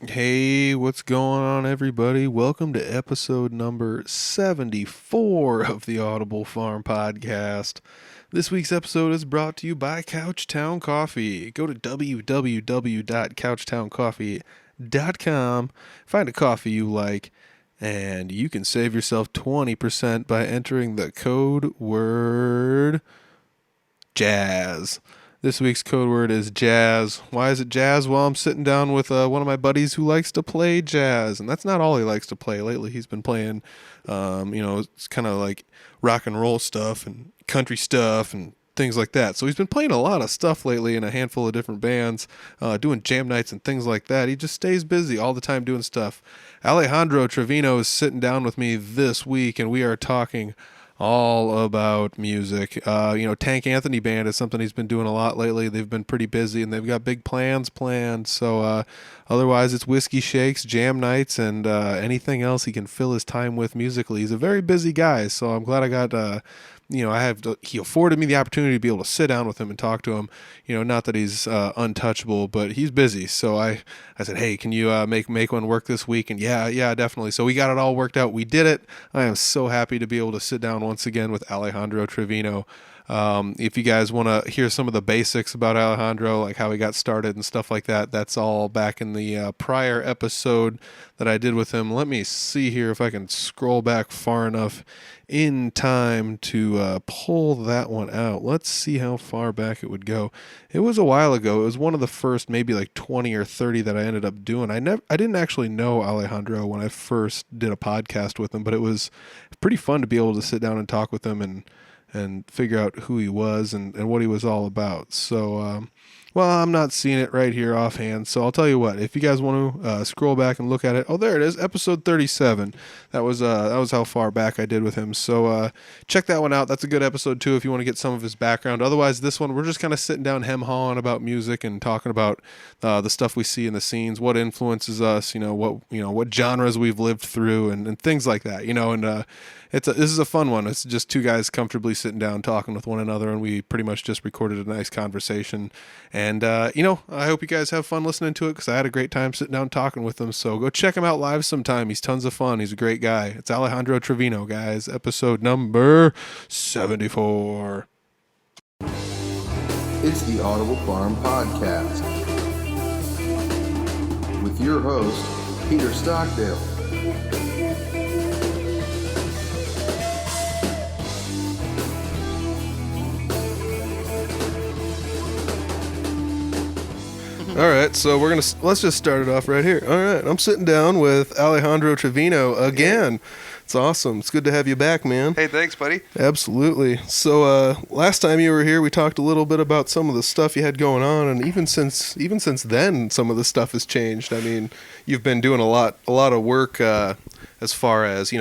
Hey, what's going on, everybody? Welcome to episode number 74 of the Audible Farm Podcast. This week's episode is brought to you by Couchtown Coffee. Go to www.couchtowncoffee.com, find a coffee you like, and you can save yourself 20% by entering the code word jazz. This week's code word is jazz. Why is it jazz? Well, I'm sitting down with one of my buddies who likes to play jazz, and that's not all he likes to play. Lately, he's been playing, it's kind of like rock and roll stuff and country stuff and things like that. So he's been playing a lot of stuff lately in a handful of different bands, doing jam nights and things like that. He just stays busy all the time doing stuff. Alejandro Trevino is sitting down with me this week, and we are talking all about music. Tank Anthony Band is something he's been doing a lot lately. They've been pretty busy and they've got big plans planned. So otherwise it's whiskey shakes, jam nights, and anything else he can fill his time with musically. He's a very busy guy, so I'm glad I got he afforded me the opportunity to be able to sit down with him and talk to him. Not that he's untouchable, but he's busy. So I said, hey, can you make one work this week? And yeah, definitely. So we got it all worked out. We did it. I am so happy to be able to sit down once again with Alejandro Trevino. If you guys want to hear some of the basics about Alejandro, like how he got started and stuff like that, that's all back in the prior episode that I did with him. Let me see here if I can scroll back far enough in time to pull that one out. Let's see how far back it would go. It was a while ago. It was one of the first maybe like 20 or 30 that I ended up doing. I didn't actually know Alejandro when I first did a podcast with him, but it was pretty fun to be able to sit down and talk with him and figure out who he was and what he was all about. So, I'm not seeing it right here offhand, so I'll tell you what. If you guys want to scroll back and look at it, oh, there it is, episode 37. That was how far back I did with him. So check that one out. That's a good episode too if you want to get some of his background. Otherwise, this one we're just kind of sitting down hem-hawing about music and talking about the stuff we see in the scenes, what influences us, what genres we've lived through, and things like that. This is a fun one. It's just two guys comfortably sitting down talking with one another, and we pretty much just recorded a nice conversation. And, I hope you guys have fun listening to it because I had a great time sitting down talking with him. So go check him out live sometime. He's tons of fun. He's a great guy. It's Alejandro Trevino, guys. Episode number 74. It's the Audible Farm Podcast with your host, Peter Stockdale. All right, so let's just start it off right here. All right, I'm sitting down with Alejandro Trevino again. It's awesome. It's good to have you back, man. Hey, thanks, buddy. Absolutely. So last time you were here, we talked a little bit about some of the stuff you had going on, and even since then, some of the stuff has changed. I mean, you've been doing a lot of work as far as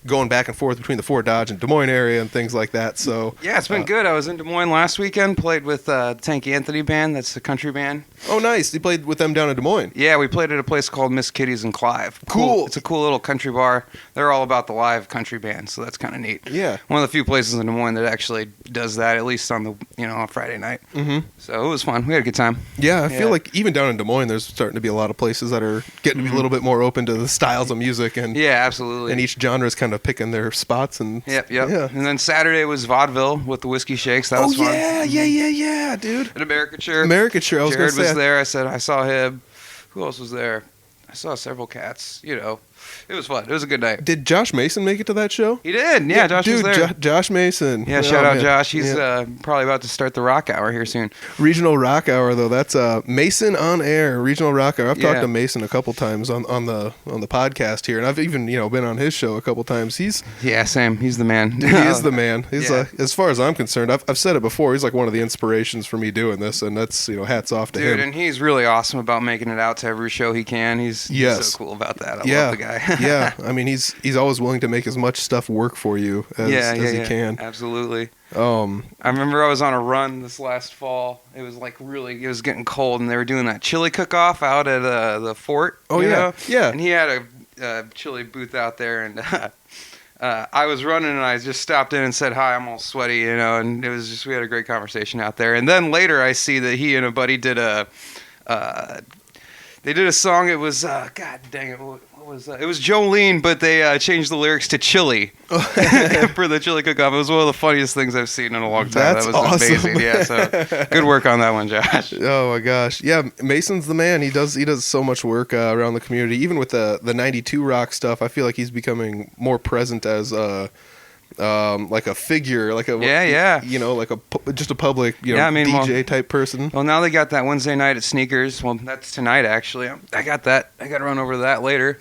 going back and forth between the Fort Dodge and Des Moines area and things like that. So yeah, it's been good. I was in Des Moines last weekend, played with Tank Anthony Band. That's a country band. Oh, nice. You played with them down in Des Moines. Yeah, we played at a place called Miss Kitty's in Clive. Cool. It's a cool little country bar. They're all about the live country band, so that's kind of neat. Yeah. One of the few places in Des Moines that actually does that, at least on the on Friday night. Mm-hmm. So it was fun. We had a good time. Yeah, I feel like even down in Des Moines, there's starting to be a lot of places that are getting to be a little bit more open to the styles of music, and yeah, absolutely. And each genre is kind of picking their spots. And Yep. Yeah. And then Saturday was vaudeville with the Whiskey Shakes. That was fun. Yeah, dude. And Americature. I was Jared gonna say was there. I saw him. Who else was there? I saw several cats. It was fun. It was a good night. Did Josh Mason make it to that show? He did. Yeah, Josh was there. Josh Mason. Yeah, shout out Josh. He's probably about to start the Rock Hour here soon. Regional Rock Hour, though. That's Mason on Air. Regional Rock Hour. I've talked to Mason a couple times on the podcast here, and I've even been on his show a couple times. Same. He's the man. He is the man. He's as far as I'm concerned, I've said it before. He's like one of the inspirations for me doing this, and that's hats off to him. Dude, and he's really awesome about making it out to every show he can. He's so cool about that. I love the guy. Yeah, I mean he's always willing to make as much stuff work for you as he can. Absolutely. I remember I was on a run this last fall. It was it was getting cold, and they were doing that chili cook-off out at the fort. Oh, yeah. And he had a chili booth out there, and I was running, and I just stopped in and said hi. I'm all sweaty, and it was we had a great conversation out there. And then later I see that he and a buddy did a They did a song. It was God dang it. What was that? It was Jolene, but they changed the lyrics to chili for the chili cook-off. It was one of the funniest things I've seen in a long time. That's that was awesome. amazing. Yeah, so good work on that one, Josh. Oh my gosh, yeah, Mason's the man. He does so much work around the community. Even with the 92 rock stuff, I feel like he's becoming more present as like a figure, like a you know, like just a public DJ type person. Well, now they got that Wednesday night at Sneakers. Well, that's tonight actually. I got that. I got to run over to that later.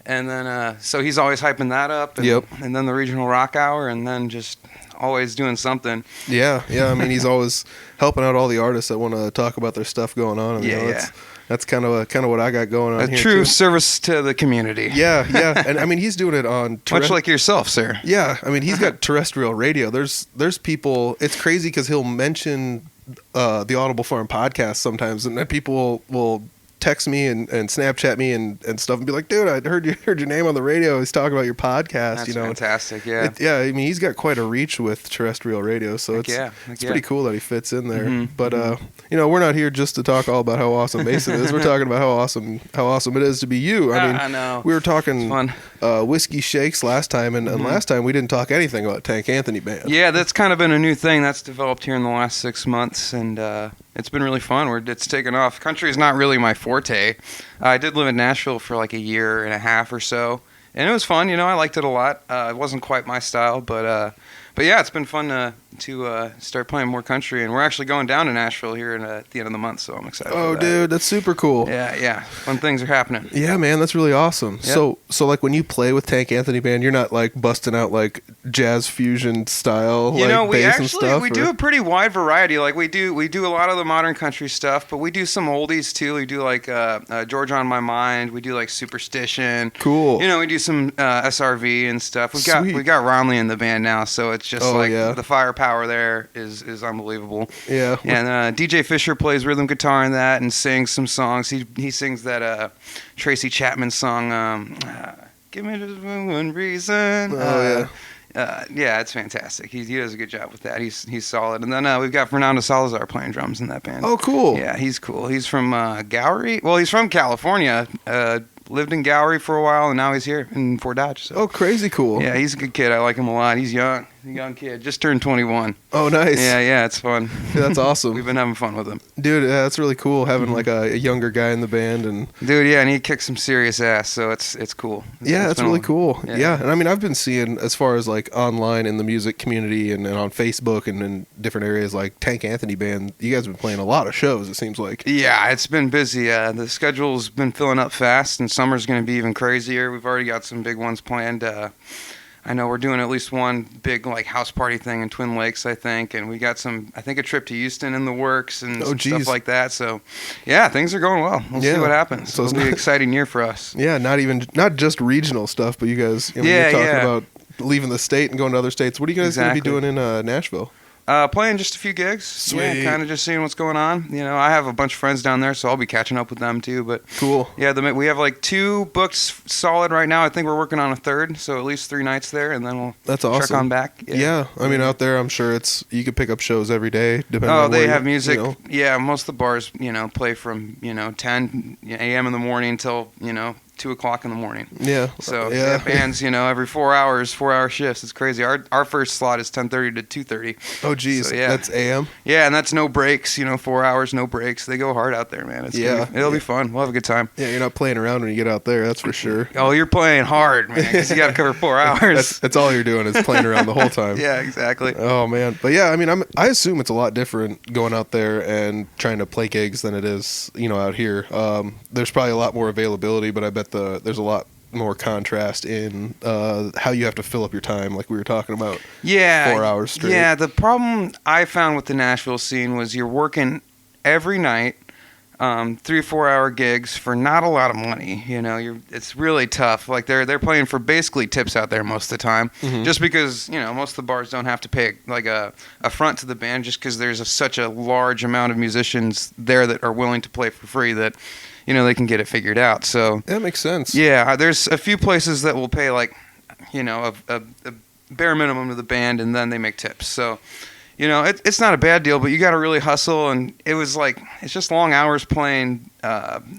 And then so he's always hyping that up. And, and then the regional rock hour, and then just always doing something. Yeah. I mean, he's always helping out all the artists that want to talk about their stuff going on. And, that's kind of what I got going on here. A true too. Service to the community. Yeah. And I mean, he's doing it on much like yourself, sir. Yeah. I mean, he's got terrestrial radio. There's people. It's crazy because he'll mention the Audible Farm podcast sometimes, and then people will text me and Snapchat me and stuff and be like, dude, I heard your name on the radio. He's talking about your podcast. That's you know, fantastic. Yeah. I mean, he's got quite a reach with terrestrial radio, so it's pretty cool that he fits in there. Mm-hmm. But you know, we're not here just to talk all about how awesome Mason is. We're talking about how awesome it is to be you. I mean, I know. We were talking Whiskey Shakes last time, and Mm-hmm. last time we didn't talk anything about Tank Anthony Band. Yeah, that's kind of been a new thing that's developed here in the last 6 months, and it's been really fun. It's taken off. Country is not really my forte. I did live in Nashville for like a year and a half or so, and it was fun. You know, I liked it a lot. It wasn't quite my style, but yeah, it's been fun to start playing more country, and we're actually going down to Nashville here at the end of the month, so I'm excited. Oh, for that. dude, that's super cool. Yeah, fun things are happening. Yeah, man, that's really awesome. Yep. So like when you play with Tank Anthony Band, you're not like busting out like jazz fusion style, you know, we bass and stuff. We do a pretty wide variety. Like we do a lot of the modern country stuff, but we do some oldies too. We do like George on My Mind. We do like Superstition. Cool. You know, we do some SRV and stuff. We Sweet. got Ronley in the band now, so it's just the firepower there is unbelievable. Yeah. And DJ Fisher plays rhythm guitar in that and sings some songs. He sings that Tracy Chapman song, Give Me Just One Reason. Oh, yeah, it's fantastic. He does a good job with that. He's solid. And then we've got Fernando Salazar playing drums in that band. Oh, cool. Yeah, he's cool. He's from Gowrie. Well, he's from California. Lived in Gowrie for a while, and now he's here in Fort Dodge. So. Oh, crazy cool. Yeah, he's a good kid. I like him a lot. He's young. He's a young kid. Just turned 21. Oh, nice. Yeah, it's fun. Yeah, that's awesome. We've been having fun with him. Dude, that's really cool having like a younger guy in the band. And dude, yeah, and he kicks some serious ass, so it's cool. That's really cool. Yeah. And I mean, I've been seeing as far as like online in the music community and on Facebook and in different areas like Tank Anthony Band, you guys have been playing a lot of shows, it seems like. Yeah, it's been busy. The schedule's been filling up fast, and summer's going to be even crazier. We've already got some big ones planned. I know we're doing at least one big like house party thing in Twin Lakes, I think, and we got a trip to Houston in the works and stuff like that. So, yeah, things are going well. We'll see what happens. So it'll be an exciting year for us. Yeah, not just regional stuff, but you guys, you're talking about leaving the state and going to other states. What are you guys going to be doing in Nashville? Playing just a few gigs. Sweet. Yeah, kind of just seeing what's going on. You know, I have a bunch of friends down there, so I'll be catching up with them too. But cool. Yeah, we have like 2 books solid right now. I think we're working on a 3rd, so at least 3 nights there, and then we'll check on back. Yeah, I mean out there, I'm sure you could pick up shows every day. Depending on they where have music. You know. Yeah, most of the bars, play from 10 a.m. in the morning until 2 o'clock in the morning. Yeah. So bands, every 4 hours, 4-hour shifts. It's crazy. Our first slot is 10:30 to 2:30. Oh, geez. So, that's AM? Yeah, and that's no breaks. 4 hours, no breaks. They go hard out there, man. It'll be fun. We'll have a good time. Yeah, you're not playing around when you get out there. That's for sure. Oh, you're playing hard, man. Because you got to cover 4 hours. That's all you're doing is playing around the whole time. Yeah, exactly. Oh man, but yeah, I mean, I assume it's a lot different going out there and trying to play gigs than it is, out here. There's probably a lot more availability, but I bet there's a lot more contrast in how you have to fill up your time, like we were talking about. 4 hours straight. Yeah, the problem I found with the Nashville scene was you're working every night, 3-4 hour gigs for not a lot of money. It's really tough. Like they're playing for basically tips out there most of the time, just because most of the bars don't have to pay like a front to the band, just because there's such a large amount of musicians there that are willing to play for free that they can get it figured out. So that makes sense. Yeah, there's a few places that will pay like a bare minimum to the band, and then they make tips. So it's not a bad deal, but you got to really hustle. And it's just long hours playing,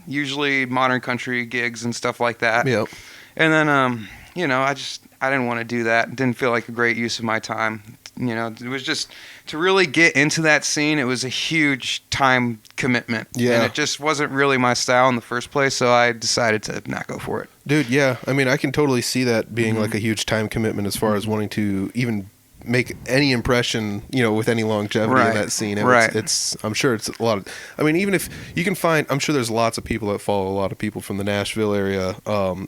usually modern country gigs and stuff like that. Yep. And then, I didn't want to do that. It didn't feel like a great use of my time. It was just to really get into that scene. It was a huge time commitment. Yeah. And it just wasn't really my style in the first place. So I decided to not go for it. Dude, yeah. I mean, I can totally see that being like a huge time commitment as far as wanting to even make any impression, with any longevity in that scene. And it's I'm sure it's a lot of, I mean, even if you can find, I'm sure there's lots of people that follow a lot of people from the Nashville area,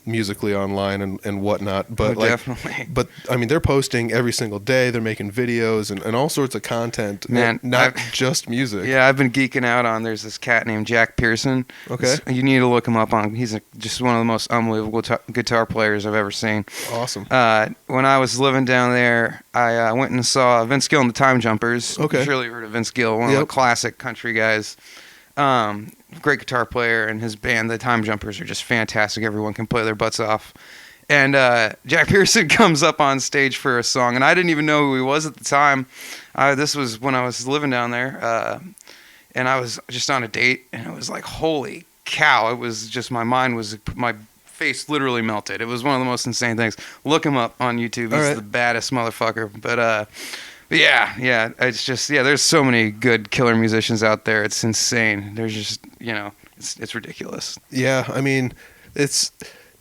musically online and whatnot. But definitely. But I mean, they're posting every single day. They're making videos and all sorts of content. Man, not just music. Yeah, I've been geeking out on, there's this cat named Jack Pearson. Okay. You need to look him up he's just one of the most unbelievable guitar players I've ever seen. Awesome. When I was living down there, I went and saw Vince Gill and the Time Jumpers. Okay. I'm sure you've heard of Vince Gill, one of the classic country guys. Great guitar player, and his band, the Time Jumpers, are just fantastic. Everyone can play their butts off. And Jack Pearson comes up on stage for a song, and I didn't even know who he was at the time. This was when I was living down there, and I was just on a date, and it was like, holy cow. It was just, my face literally melted. It was one of the most insane things. Look him up on YouTube. He's the baddest motherfucker. But yeah, it's just, there's so many good killer musicians out there. It's insane. There's just, it's ridiculous. Yeah, I mean, it's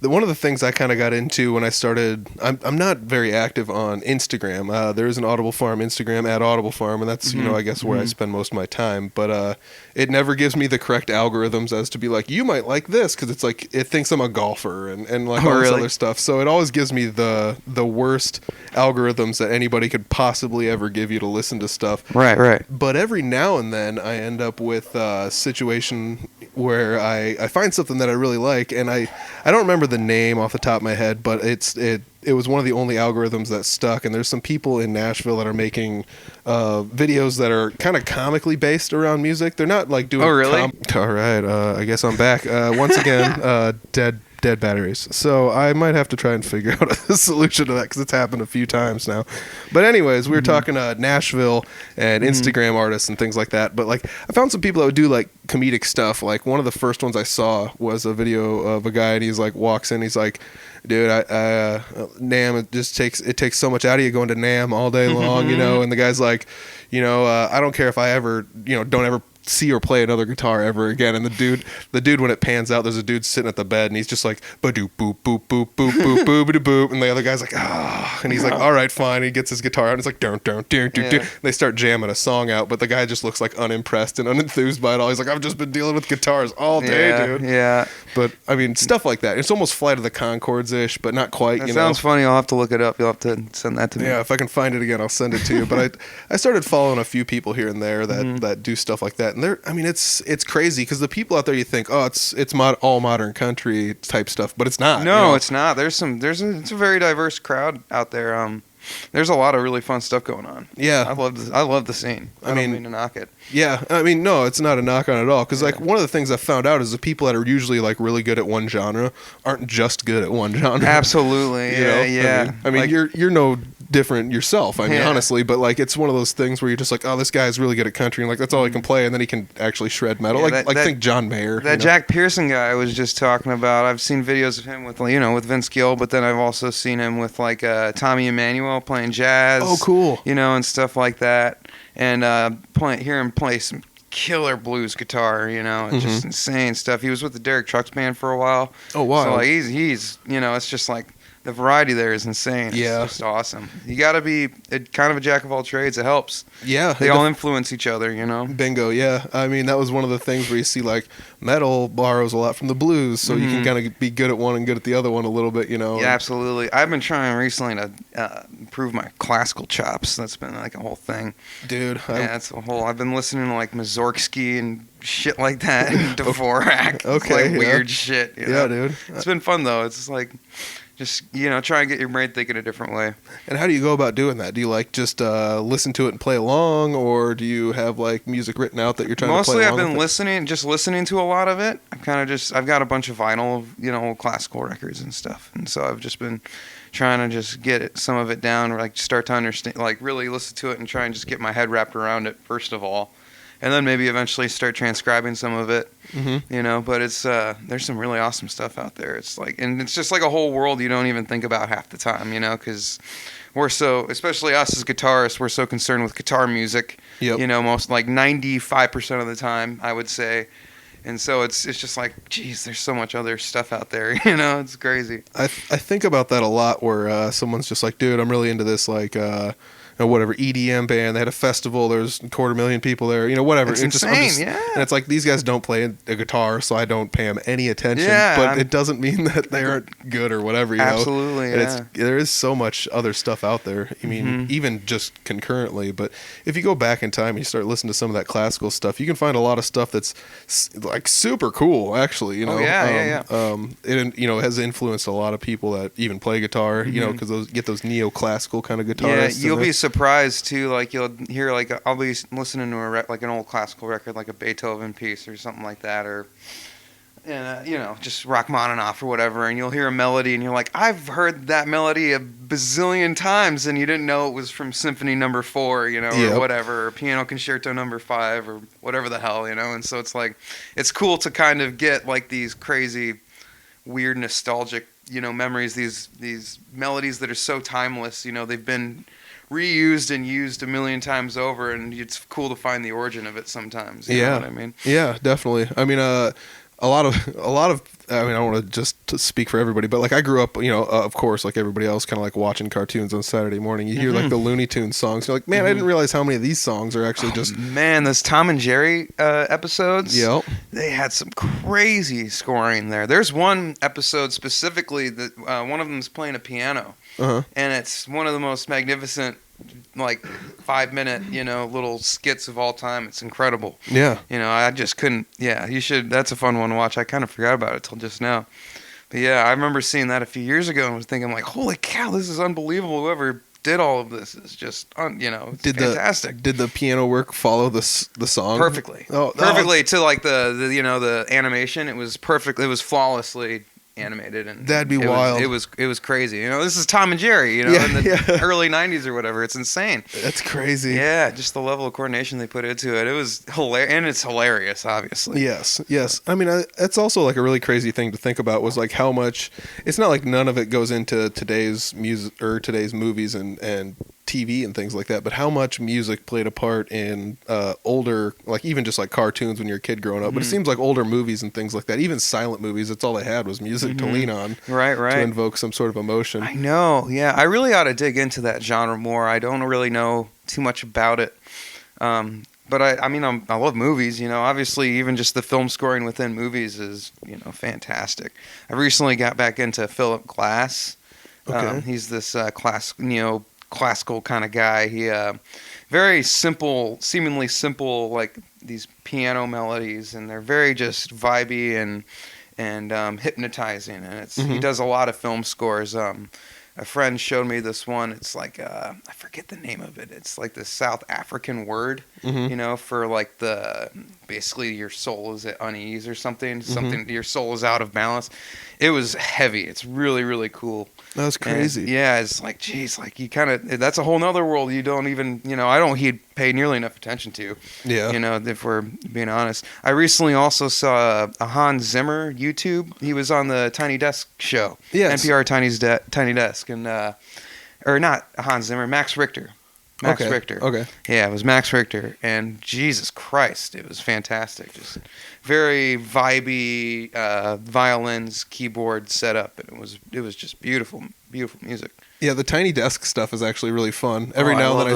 one of the things I kind of got into when I started. I'm not very active on Instagram. There is an Audible Farm Instagram at Audible Farm, and that's I guess where I spend most of my time. But it never gives me the correct algorithms as to be like, you might like this, because it's like it thinks I'm a golfer and like all this other stuff. So it always gives me the worst algorithms that anybody could possibly ever give you to listen to stuff. Right. But every now and then I end up with a situation where I find something that I really like, and I don't remember the name off the top of my head, but it was one of the only algorithms that stuck. And there's some people in Nashville that are making videos that are kind of comically based around music. They're not like doing. Oh, really? All right, I guess I'm back once again. Dead batteries. So I might have to try and figure out a solution to that, because it's happened a few times now. But anyways, we were talking Nashville and Instagram artists and things like that. But like, I found some people that would do like comedic stuff. Like one of the first ones I saw was a video of a guy, and he's like walks in, he's like, dude, NAMM, it takes so much out of you going to NAMM all day long, and the guy's like, I don't care if I ever, don't ever see or play another guitar ever again. And the dude when it pans out, there's a dude sitting at the bed, and he's just like, ba-doop boop boop boop boop boop boop boop, and the other guy's like, and he's like, all right, fine. And he gets his guitar out, and he's like, dun dun dun dun dun. They start jamming a song out, but the guy just looks like unimpressed and unenthused by it all. He's like, I've just been dealing with guitars all day, dude. Yeah. But I mean, stuff like that. It's almost Flight of the Conchords ish, but not quite. That sounds funny. I'll have to look it up. You'll have to send that to me. Yeah, if I can find it again, I'll send it to you. But I started following a few people here and there that do stuff like that, and it's crazy, because the people out there, you think, it's all modern country type stuff, but it's not. No, it's not. It's a very diverse crowd out there. There's a lot of really fun stuff going on. Yeah, I love the scene. I don't mean to knock it. Yeah, I mean, no, it's not a knock on it at all, because like one of the things I found out is the people that are usually like really good at one genre aren't just good at one genre. Absolutely. Yeah. I mean, you're no different yourself. I mean, honestly, but like it's one of those things where you're just like, oh, this guy's really good at country, and like that's all he can play, and then he can actually shred metal. Think John Mayer. That Jack Pearson guy I was just talking about. I've seen videos of him with with Vince Gill, but then I've also seen him with like Tommy Emmanuel playing jazz. Oh, cool. And stuff like that, and hear him play some killer blues guitar, just insane stuff. He was with the Derek Trucks band for a while. Oh, wow. So like, he's it's just like the variety there is insane. Yeah. It's just awesome. You got to be kind of a jack of all trades. It helps. Yeah. They all influence each other, Bingo, yeah. I mean, that was one of the things where you see, like, metal borrows a lot from the blues, so you can kind of be good at one and good at the other one a little bit, Yeah, absolutely. I've been trying recently to improve my classical chops. That's been, like, a whole thing. Dude. That's a whole... I've been listening to, like, Mussorgsky and shit like that, and Dvorak. Okay, It's, like, weird shit, Yeah, dude. It's been fun, though. It's just, like... Just, try and get your brain thinking a different way. And how do you go about doing that? Do you like just listen to it and play along, or do you have like music written out that you're trying to play along? Mostly I've been listening to a lot of it. I've got a bunch of vinyl, old classical records and stuff. And so I've just been trying to just get some of it down, or like start to understand, like really listen to it and try and just get my head wrapped around it first of all. And then maybe eventually start transcribing some of it, but it's, there's some really awesome stuff out there. It's like, and it's just like a whole world you don't even think about half the time, because we're so, especially us as guitarists, we're so concerned with guitar music, most like 95% of the time, I would say. And so it's just like, geez, there's so much other stuff out there, it's crazy. I think about that a lot where someone's just like, dude, I'm really into this, like, whatever EDM band. They had a festival. There's 250,000 people there. Whatever. It's insane. Yeah. And it's like these guys don't play a guitar, so I don't pay them any attention. Yeah, but it doesn't mean that they aren't good or whatever. Absolutely. And there is so much other stuff out there. I mean, even just concurrently. But if you go back in time and you start listening to some of that classical stuff, you can find a lot of stuff that's like super cool. Actually, Oh yeah. It has influenced a lot of people that even play guitar. Because those neoclassical kind of guitarists. Yeah, you'll be surprised too. Like you'll hear like I'll be listening to like an old classical record, like a Beethoven piece or something like that, or just Rachmaninoff or whatever, and you'll hear a melody and you're like, I've heard that melody a bazillion times, and you didn't know it was from Symphony Number 4, or whatever, or Piano Concerto Number 5, or whatever the hell, And so it's like, it's cool to kind of get like these crazy, weird, nostalgic, memories, these melodies that are so timeless. They've been reused and used a million times over, and it's cool to find the origin of it sometimes. You know what I mean? Yeah, definitely. I mean, a lot of. I mean, I don't want to just speak for everybody, but like I grew up, of course, like everybody else, kind of like watching cartoons on Saturday morning. You hear like the Looney Tunes songs. You're like, man, I didn't realize how many of these songs are actually just. Man, those Tom and Jerry episodes. Yep. They had some crazy scoring there. There's one episode specifically that one of them's playing a piano. Uh-huh. And it's one of the most magnificent, like 5-minute, little skits of all time. It's incredible. Yeah. I just couldn't. Yeah, you should. That's a fun one to watch. I kind of forgot about it till just now. But yeah, I remember seeing that a few years ago and was thinking like, holy cow, this is unbelievable. Whoever did all of this is just, it's fantastic. Did the piano work follow the song perfectly? Perfectly to like the animation. It was perfect. It was flawlessly animated, and that'd be wild. It was crazy. This is Tom and Jerry, in the early 90s or whatever. It's insane. That's crazy. Yeah, just the level of coordination they put into it. It was hilarious, and it's hilarious, obviously. Yes. I mean, it's also like a really crazy thing to think about was like how much. It's not like none of it goes into today's music or today's movies and TV and things like that, but how much music played a part in older, like even just like cartoons when you're a kid growing up. But it seems like older movies and things like that, even silent movies, that's all they had was music to lean on, right, to invoke some sort of emotion. I know, yeah. I really ought to dig into that genre more. I don't really know too much about it, but I mean, I love movies. Obviously, even just the film scoring within movies is fantastic. I recently got back into Philip Glass. Okay. He's this classical kind of guy. He very simple, seemingly simple, like these piano melodies, and they're very just vibey and hypnotizing. And he does a lot of film scores. A friend showed me this one. It's like I forget the name of it. It's like the South African word, for like basically your soul is at unease or something. Something your soul is out of balance. It was heavy. It's really, really cool. That's crazy. And yeah, it's like, geez, like you kind of, that's a whole nother world you don't even, I don't pay nearly enough attention to. Yeah. If we're being honest. I recently also saw a Hans Zimmer YouTube. He was on the Tiny Desk show. Yes. NPR Tiny Desk. And, or not Hans Zimmer, Max Richter. Max Richter. Okay. Yeah, it was Max Richter, and Jesus Christ, it was fantastic. Just very vibey violins, keyboard setup, and it was just beautiful, beautiful music. Yeah, the Tiny Desk stuff is actually really fun. Every now and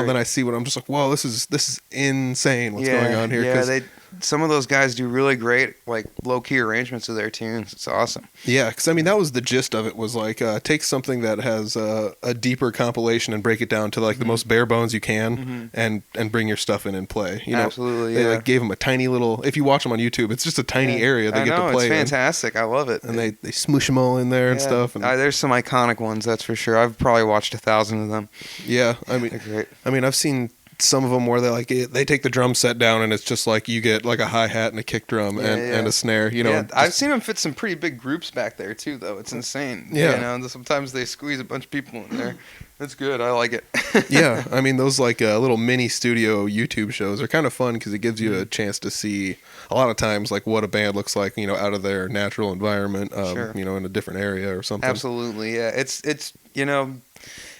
then I see what I'm just like, whoa, this is insane. What's going on here? Yeah, some of those guys do really great, like low key arrangements of their tunes. It's awesome. Yeah, because I mean that was the gist of it. Was like take something that has a deeper compilation and break it down to like the most bare bones you can, and bring your stuff in and play. You know, Absolutely, they yeah. like gave them a tiny little. If you watch them on YouTube, it's just a tiny area they I get know, to play. it's fantastic. I love it. And they smoosh them all in there and stuff. And there's some iconic ones, that's for sure. I've probably watched 1,000 of them. yeah, I mean, They're great. I mean, I've seen some of them where they take the drum set down and it's just like you get like a hi-hat and a kick drum and a snare, you know. Yeah, I've seen them fit some pretty big groups back there too, though. It's insane. Yeah. You know, sometimes they squeeze a bunch of people in there. It's good. I like it. Yeah, I mean those like little mini studio YouTube shows are kind of fun because it gives you a chance to see a lot of times like what a band looks like, you know, out of their natural environment, Sure. you know, in a different area or something. Absolutely. Yeah. It's you know,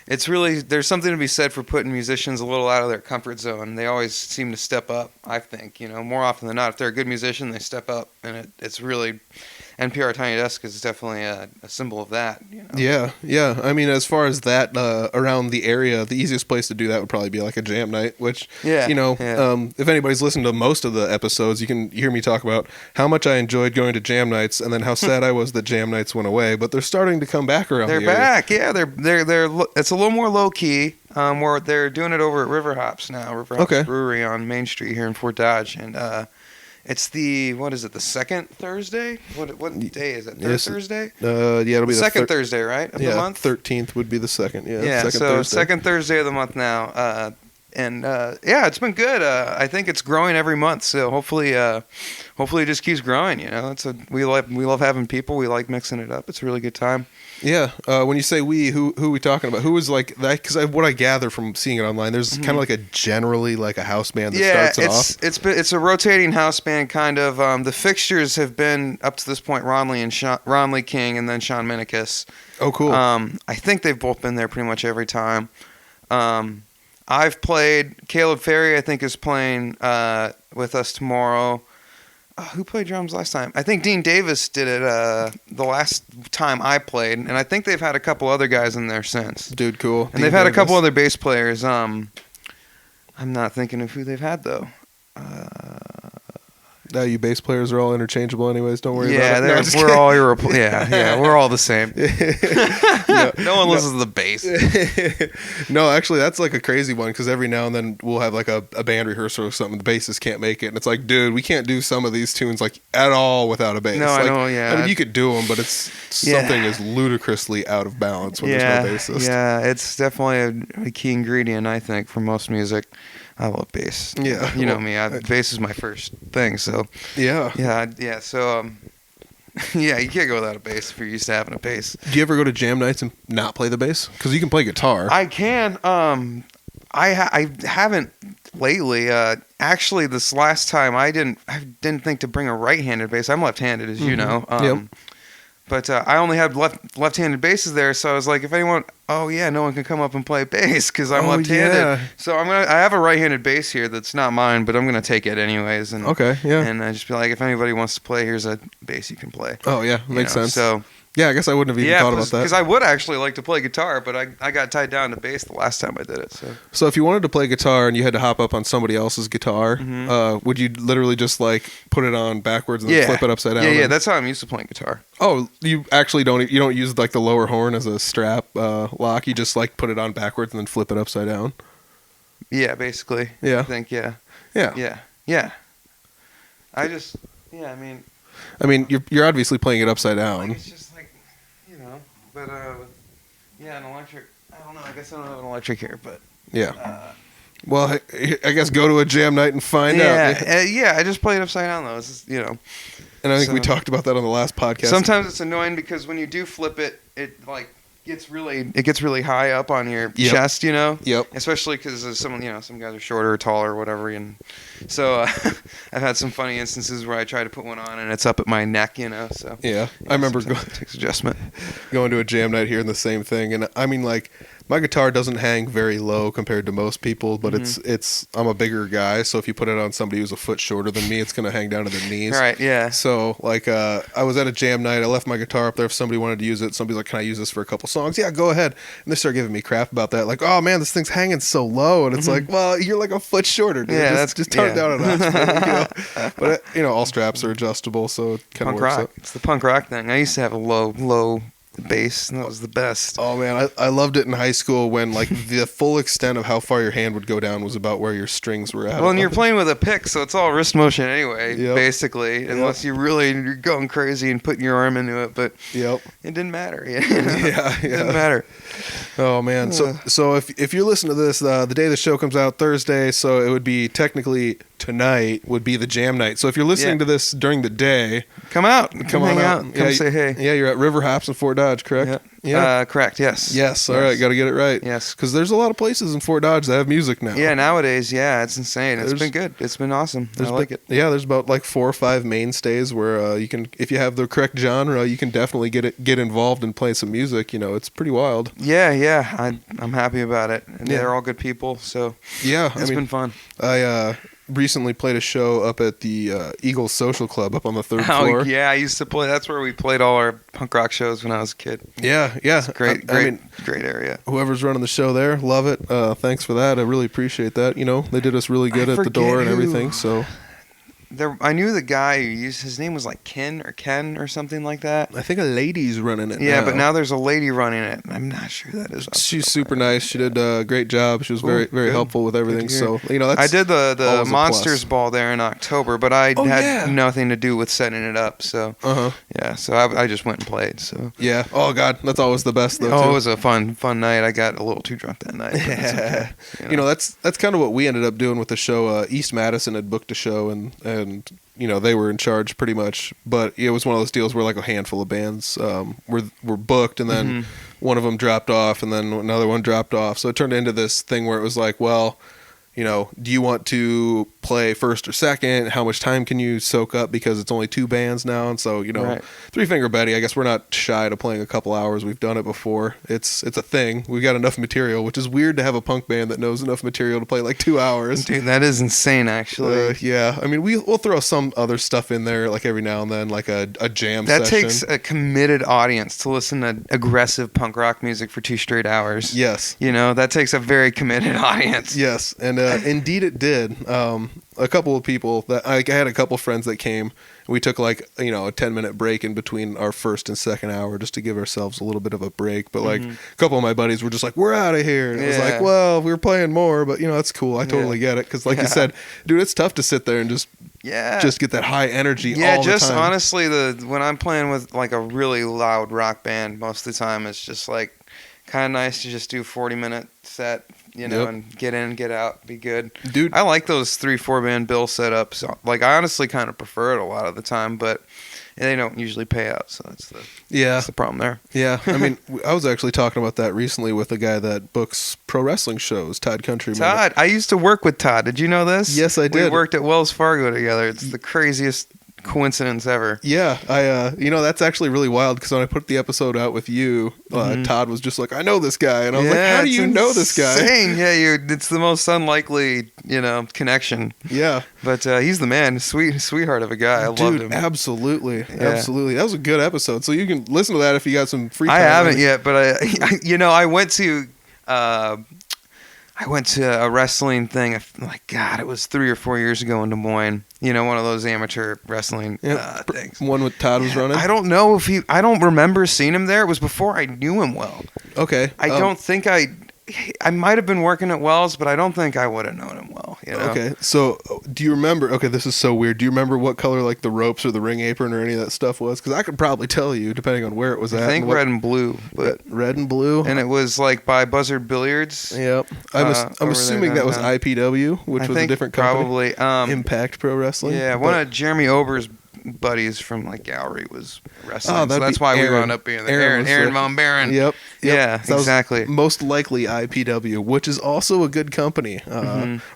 it's really, there's something to be said for putting musicians a little out of their comfort zone. They always seem to step up, I think, you know, more often than not. If they're a good musician, they step up, and it's really, NPR Tiny Desk is definitely a symbol of that, you know. Yeah. I mean, as far as that around the area, the easiest place to do that would probably be like a jam night, which, you know, if anybody's listened to most of the episodes, you can hear me talk about how much I enjoyed going to jam nights and then how sad I was that jam nights went away. But they're starting to come back around. They're the area. back, yeah. They're it's a little more low key. Where they're doing it over at River Hops now. River Hops Brewery on Main Street here in Fort Dodge, and it's the the second Thursday? What day is it? Thursday? Yeah, it'll be the second Thursday, right? Of the month. 13th would be the second. Yeah. Second Thursday of the month now. It's been good. I think it's growing every month, so hopefully it just keeps growing. You know, we love having people. We like mixing it up. It's a really good time. Yeah. When you say we, who are we talking about? Who was like that? Because what I gather from seeing it online, there's kind of like a house band that starts it off. It's a rotating house band kind of. The fixtures have been up to this point Ron Lee King and then Sean Minikis. Oh, cool. I think they've both been there pretty much every time. I've played. Caleb Ferry, I think, is playing with us tomorrow. Who played drums last time? I think Dean Davis did it the last time I played, and I think they've had a couple other guys in there since. Dude, cool. And they've had a couple other bass players. I'm not thinking of who they've had, though. You bass players are all interchangeable anyways. Don't worry about it. We're all we're all the same. No one listens to the bass. No, actually, that's like a crazy one because every now and then we'll have like a band rehearsal or something. The bassist can't make it, and it's like, dude, we can't do some of these tunes like at all without a bass. No, like, I know. Yeah, I mean, you could do them, but it's something is ludicrously out of balance when there's no bassist. Yeah, it's definitely a key ingredient, I think, for most music. I love bass. Yeah, you know me. Bass is my first thing. So yeah. So you can't go without a bass if you're used to having a bass. Do you ever go to jam nights and not play the bass? Because you can play guitar. I can. I haven't lately. Actually, this last time I didn't think to bring a right-handed bass. I'm left-handed, as you know. But I only had left-handed basses there, so I was like, if anyone, no one can come up and play bass because I'm left-handed. Yeah. So I have a right-handed bass here that's not mine, but I'm gonna take it anyways. And and I just be like, if anybody wants to play, here's a bass you can play. Oh yeah, makes sense. So. Yeah, I guess I wouldn't have even thought about that. Because I would actually like to play guitar, but I got tied down to bass the last time I did it. So if you wanted to play guitar and you had to hop up on somebody else's guitar, would you literally just like put it on backwards and then flip it upside down? Yeah, that's how I'm used to playing guitar. Oh, you actually don't use like the lower horn as a strap lock. You just like put it on backwards and then flip it upside down. Yeah, basically. Yeah. I think yeah. I mean, you're obviously playing it upside down. Like it's just like, but an electric. I don't know. I guess I don't have an electric here, but well, I guess go to a jam night and find out. I just play it upside down though. It's just, And I think we talked about that on the last podcast. Sometimes it's annoying because when you do flip it, it like gets really high up on your chest, Yep. Especially because some guys are shorter or taller or whatever, and so I've had some funny instances where I try to put one on and it's up at my neck, So I remember it takes adjustment. Going to a jam night here and the same thing, and I mean like my guitar doesn't hang very low compared to most people, but I'm a bigger guy, so if you put it on somebody who's a foot shorter than me, it's gonna hang down to their knees. Right. Yeah. So like I was at a jam night. I left my guitar up there. If somebody wanted to use it, somebody's like, "Can I use this for a couple songs?" Yeah, go ahead. And they start giving me crap about that. Like, "Oh man, this thing's hanging so low," and it's like, "Well, you're like a foot shorter, dude. Yeah, just tone it down a notch." But all straps are adjustable, so it kind of Punk works rock. out. It's the punk rock thing. I used to have a low bass, and that was the best. Oh man, I loved it in high school when like the full extent of how far your hand would go down was about where your strings were at. Well, and you're playing with a pick, so it's all wrist motion anyway, Yep. basically, unless you're going crazy and putting your arm into it. But Yep. it didn't matter. It didn't matter. Oh man, so if you're listening to this, the day the show comes out Thursday, so it would be technically tonight would be the jam night. So if you're listening to this during the day, come out, come on hang out, come say hey. Yeah, you're at River Hops in Fort Dodge, correct? Yeah. Correct. Yes. Yes. All right, got to get it right. Yes. Because there's a lot of places in Fort Dodge that have music now. Yeah, nowadays, it's insane. It's been good. It's been awesome. I like it. Yeah, there's about like 4 or 5 mainstays where you can, if you have the correct genre, you can definitely get involved and play some music. It's pretty wild. Yeah. I'm happy about it. And they're all good people, so it's been fun. I recently played a show up at the Eagles Social Club up on the 3rd floor. Oh, yeah, I used to play. That's where we played all our punk rock shows when I was a kid. Yeah. It's great area. Whoever's running the show there, love it. Thanks for that. I really appreciate that. They did us really good at the door and everything. So I knew the guy who his name was like Ken or something like that. I think a lady's running it. Yeah, but now there's a lady running it. I'm not sure who that is. She's super nice. She did a great job. She was very helpful with everything. So that's I did the Monsters plus. Ball there in October, but I had nothing to do with setting it up. So so I just went and played. So yeah. Oh God, that's always the best though. Oh, too. it was a fun night. I got a little too drunk that night. Yeah. That's kind of what we ended up doing with the show. East Madison had booked a show and they were in charge pretty much, but it was one of those deals where like a handful of bands were booked, and then one of them dropped off, and then another one dropped off. So it turned into this thing where it was like, well, do you want to play first or second? How much time can you soak up? Because it's only 2 bands now. And so, Three Finger Betty, I guess we're not shy to playing a couple hours. We've done it before. It's a thing. We've got enough material, which is weird to have a punk band that knows enough material to play like 2 hours. Dude, that is insane, actually. Yeah. I mean, we'll throw some other stuff in there, like every now and then, like a jam that session. Takes a committed audience to listen to aggressive punk rock music for 2 straight hours. Yes. That takes a very committed audience. Yes. And indeed it did. A couple of people that I had a couple friends that came. We took like a 10-minute break in between our first and second hour just to give ourselves a little bit of a break. But like a couple of my buddies were just like, "We're out of here." And it was like, well, we were playing more, but that's cool. I totally get it because, like you said, dude, it's tough to sit there and just get that high energy. all the time. Honestly, when I'm playing with like a really loud rock band, most of the time it's just like kind of nice to just do a 40-minute set. And get in, get out, be good. Dude, I like those 3-4 band bill setups. Like, I honestly kind of prefer it a lot of the time, but they don't usually pay out, so that's the problem there. Yeah, I mean, I was actually talking about that recently with a guy that books pro wrestling shows, Todd Countryman. Todd, I used to work with Todd. Did you know this? Yes, I did. We worked at Wells Fargo together. It's the craziest coincidence ever. Yeah, I that's actually really wild because when I put the episode out with you, Todd was just like, "I know this guy," and I was like, "How do you know this guy?" Yeah, it's the most unlikely connection. Yeah, but he's the man, sweetheart of a guy. I loved him. Absolutely. That was a good episode. So you can listen to that if you got some free time. I haven't yet, but I went to. I went to a wrestling thing. It was 3 or 4 years ago in Des Moines. One of those amateur wrestling things. One with Todd was running? I don't know I don't remember seeing him there. It was before I knew him well. Okay. I don't think I might have been working at Wells, but I don't think I would have known him well. Okay. So do you remember, okay, this is so weird. Do you remember what color like the ropes or the ring apron or any of that stuff was? Because I could probably tell you depending on where it was at. I think red and blue. But red and blue. And it was like by Buzzard Billiards. Yep. I'm assuming that was IPW, which was a different company. Probably. Impact Pro Wrestling. Yeah, one of Jeremy Ober's buddies from like Gallery was wrestling. So that's why we wound up being there. Aaron Von Baron. Yep. Yeah, So that was exactly. most likely IPW, which is also a good company,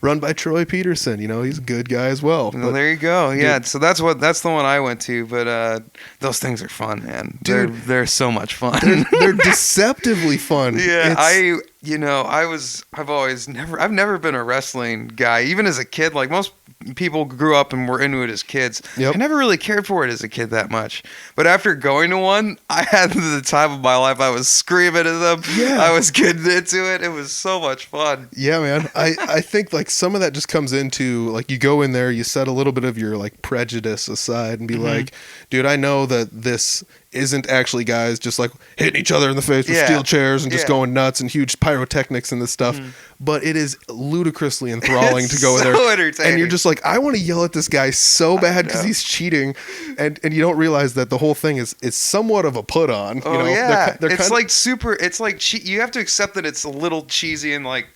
run by Troy Peterson. You know, he's a good guy as well. Well, But, there you go. Yeah, dude, so that's the one I went to. But those things are fun, man. Dude, they're so much fun. they're deceptively fun. Yeah, It's- I've never been a wrestling guy, even as a kid. Like most people grew up and were into it as kids. Yep. I never really cared for it as a kid that much. But after going to one, I had the time of my life. I was screaming at them. Yeah. I was getting into it. It was so much fun. Yeah, man. I think like some of that just comes into like you go in there, you set a little bit of your like prejudice aside and be like, dude, I know that this isn't actually guys just like hitting each other in the face with steel chairs and just going nuts and huge pyrotechnics and this stuff. But it is ludicrously enthralling to go in there. So entertaining. And you're just like, I want to yell at this guy so bad because he's cheating. And you don't realize that the whole thing is somewhat of a put on. Oh, you know? yeah. They're It's kind like super, it's like, you have to accept that it's a little cheesy and like,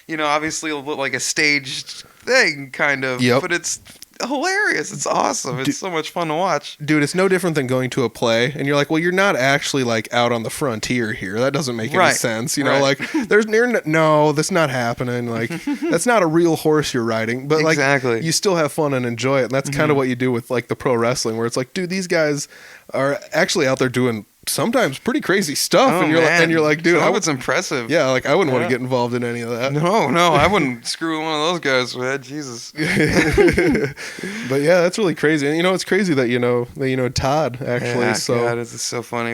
you know, obviously a little like a staged thing kind of, Yep. but it's hilarious. It's awesome. It's so much fun to watch. Dude, it's no different than going to a play and you're like, well, you're not actually like out on the frontier here. That doesn't make any Right. sense. You know, Right. like no, that's not happening. Like that's not a real horse you're riding, but like Exactly. you still have fun and enjoy it. And that's kind of what you do with like the pro wrestling where it's like, dude, these guys are actually out there doing sometimes pretty crazy stuff. Oh, and you're like, dude, that was impressive. yeah, like I wouldn't want Yeah. to get involved in any of that. No, I wouldn't screw one of those guys, man. Jesus. But yeah, that's really crazy. And you know, it's crazy that you know Todd actually. Yeah, so God, it's so funny.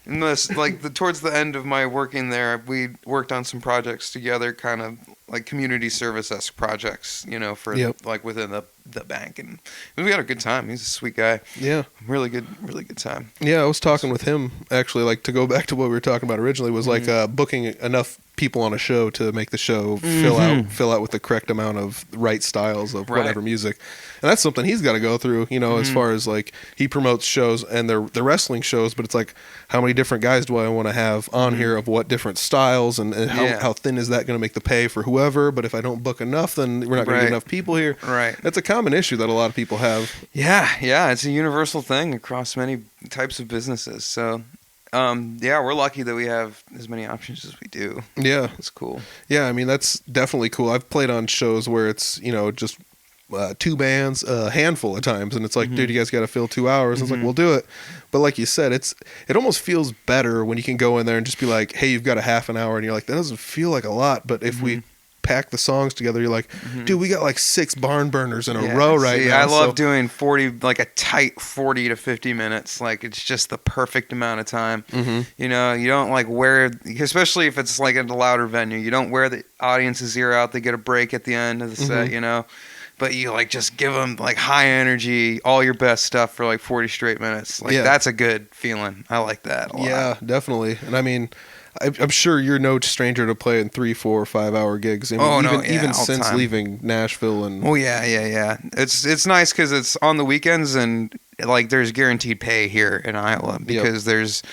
Towards the end of my working there, we worked on some projects together, kind of like community service-esque projects, you know, for Yep. like within the bank, and we had a good time. He's a sweet guy. yeah. Really good time. Yeah, I was talking with him actually. Like to go back to what we were talking about originally was like booking enough people on a show to make the show fill out with the correct amount of right styles of Right. whatever music, and that's something he's got to go through. You know, as far as like he promotes shows and they're wrestling shows, but it's like how many different guys do I want to have on here of what different styles and how thin is that going to make the pay for whoever? But if I don't book enough, then we're not going to Right. get enough people here. Right. That's a common issue that a lot of people have. Yeah, it's a universal thing across many types of businesses. So, we're lucky that we have as many options as we do. Yeah. It's cool. Yeah, I mean that's definitely cool. I've played on shows where it's just two bands, a handful of times, and it's like, dude, you guys got to fill 2 hours. It's like, we'll do it. But like you said, it almost feels better when you can go in there and just be like, hey, you've got a half an hour, and you're like, that doesn't feel like a lot. But if we pack the songs together, you're like, dude, we got like 6 barn burners in a row right now. I love so- doing 40, like a tight 40 to 50 minutes. Like it's just the perfect amount of time. You know, you don't like wear, especially if it's like at a louder venue, you don't wear the audience's ear out. They get a break at the end of the set, you know. But you like just give them like high energy, all your best stuff for like 40 straight minutes. Like that's a good feeling. I like that a lot. Yeah, definitely. And I mean, I'm sure you're no stranger to playing 3, 4, 5 hour gigs. I mean, even all the since time. leaving Nashville and Oh yeah. It's nice because it's on the weekends and like there's guaranteed pay here in Iowa because there's,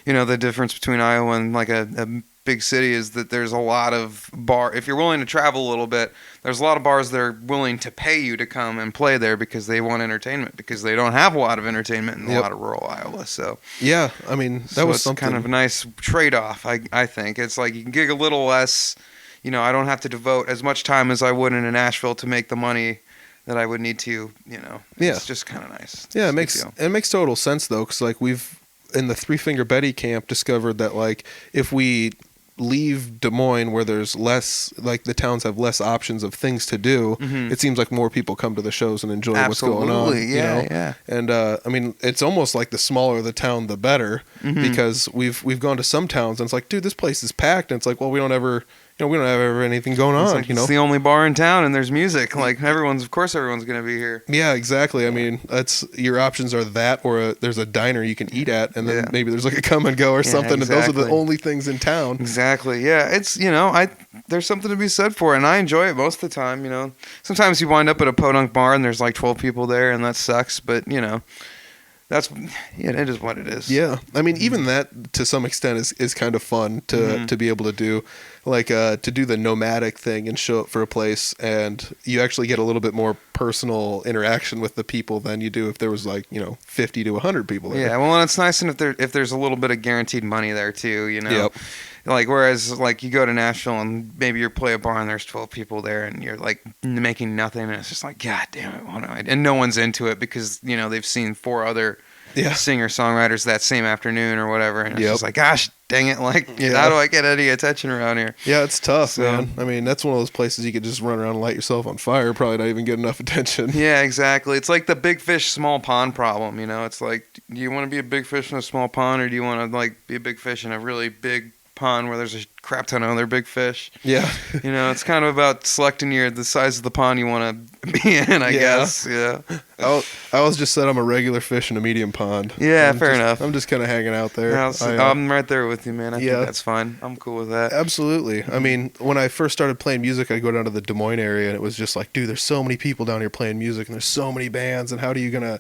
you know, the difference between Iowa and like a big city is that there's a lot of if you're willing to travel a little bit, there's a lot of bars that are willing to pay you to come and play there because they want entertainment because they don't have a lot of entertainment in a lot of rural Iowa. So yeah, I mean that was it's something kind of a nice trade-off. I think it's like you can gig a little less. You know, I don't have to devote as much time as I would in Nashville to make the money that I would need to. You know, it's just kind of nice. Yeah, It's a good deal. it makes total sense though, because like we've in the Three Finger Betty camp discovered that like if we leave Des Moines where there's less, like the towns have less options of things to do, it seems like more people come to the shows and enjoy what's going on. Yeah. And I mean, it's almost like the smaller the town, the better, because we've gone to some towns and it's like, dude, this place is packed, and it's like, well, we don't have ever anything going on. Like, it's the only bar in town, and there's music. Like of course, everyone's gonna be here. Yeah, exactly. I mean, that's your options are that, or there's a diner you can eat at, and then maybe there's like a come and go or something. exactly. And those are the only things in town. Exactly. Yeah, it's there's something to be said for it, and I enjoy it most of the time. You know, sometimes you wind up at a podunk bar and there's like 12 people there, and that sucks. But you know, it is what it is. Yeah, I mean, even that to some extent is kind of fun to be able to do, like to do the nomadic thing and show up for a place, and you actually get a little bit more personal interaction with the people than you do if there was 50 to 100 people there. Yeah, well, and it's nice, and if there's a little bit of guaranteed money there too, Yep. Like, whereas, like, you go to Nashville and maybe you play a bar and there's 12 people there and you're, like, making nothing, and it's just like, God damn it, what do I... And no one's into it because, they've seen 4 other singer-songwriters that same afternoon or whatever, and it's just like, gosh, dang it, like, how do I get any attention around here? Yeah, it's tough, man. I mean, that's one of those places you could just run around and light yourself on fire, probably not even get enough attention. Yeah, exactly. It's like the big fish, small pond problem, It's like, do you want to be a big fish in a small pond, or do you want to, like, be a big fish in a really big pond where there's a crap ton of other big fish? Yeah. It's kind of about selecting the size of the pond you want to be in, I guess. Yeah. I always just said I'm a regular fish in a medium pond. Yeah, fair enough. I'm just kind of hanging out there. I'm right there with you, man. I think that's fine. I'm cool with that. Absolutely. I mean, when I first started playing music, I'd go down to the Des Moines area, and it was just like, dude, there's so many people down here playing music, and there's so many bands, and how are you gonna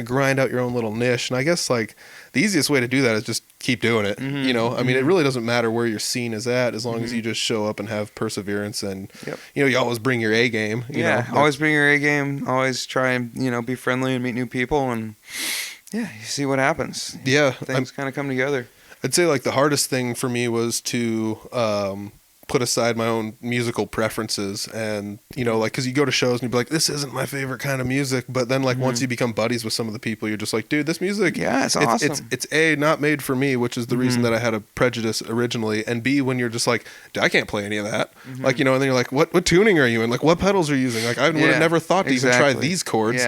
grind out your own little niche? And I guess like the easiest way to do that is just keep doing it. I mean, it really doesn't matter where your scene is at, as long as you just show up and have perseverance, and you always bring your A game. Always bring your A game. Always try and be friendly and meet new people, and you see what happens. Yeah, things kind of come together. I'd say like the hardest thing for me was to put aside my own musical preferences, and like, because you go to shows and you'd be like, this isn't my favorite kind of music, but then like once you become buddies with some of the people, you're just like, dude, this music, it's awesome. It's A, not made for me, which is the reason that I had a prejudice originally, and B, when you're just like, dude, I can't play any of that, like, and then you're like, what tuning are you in, like what pedals are you using, like I would have never thought to even try these chords,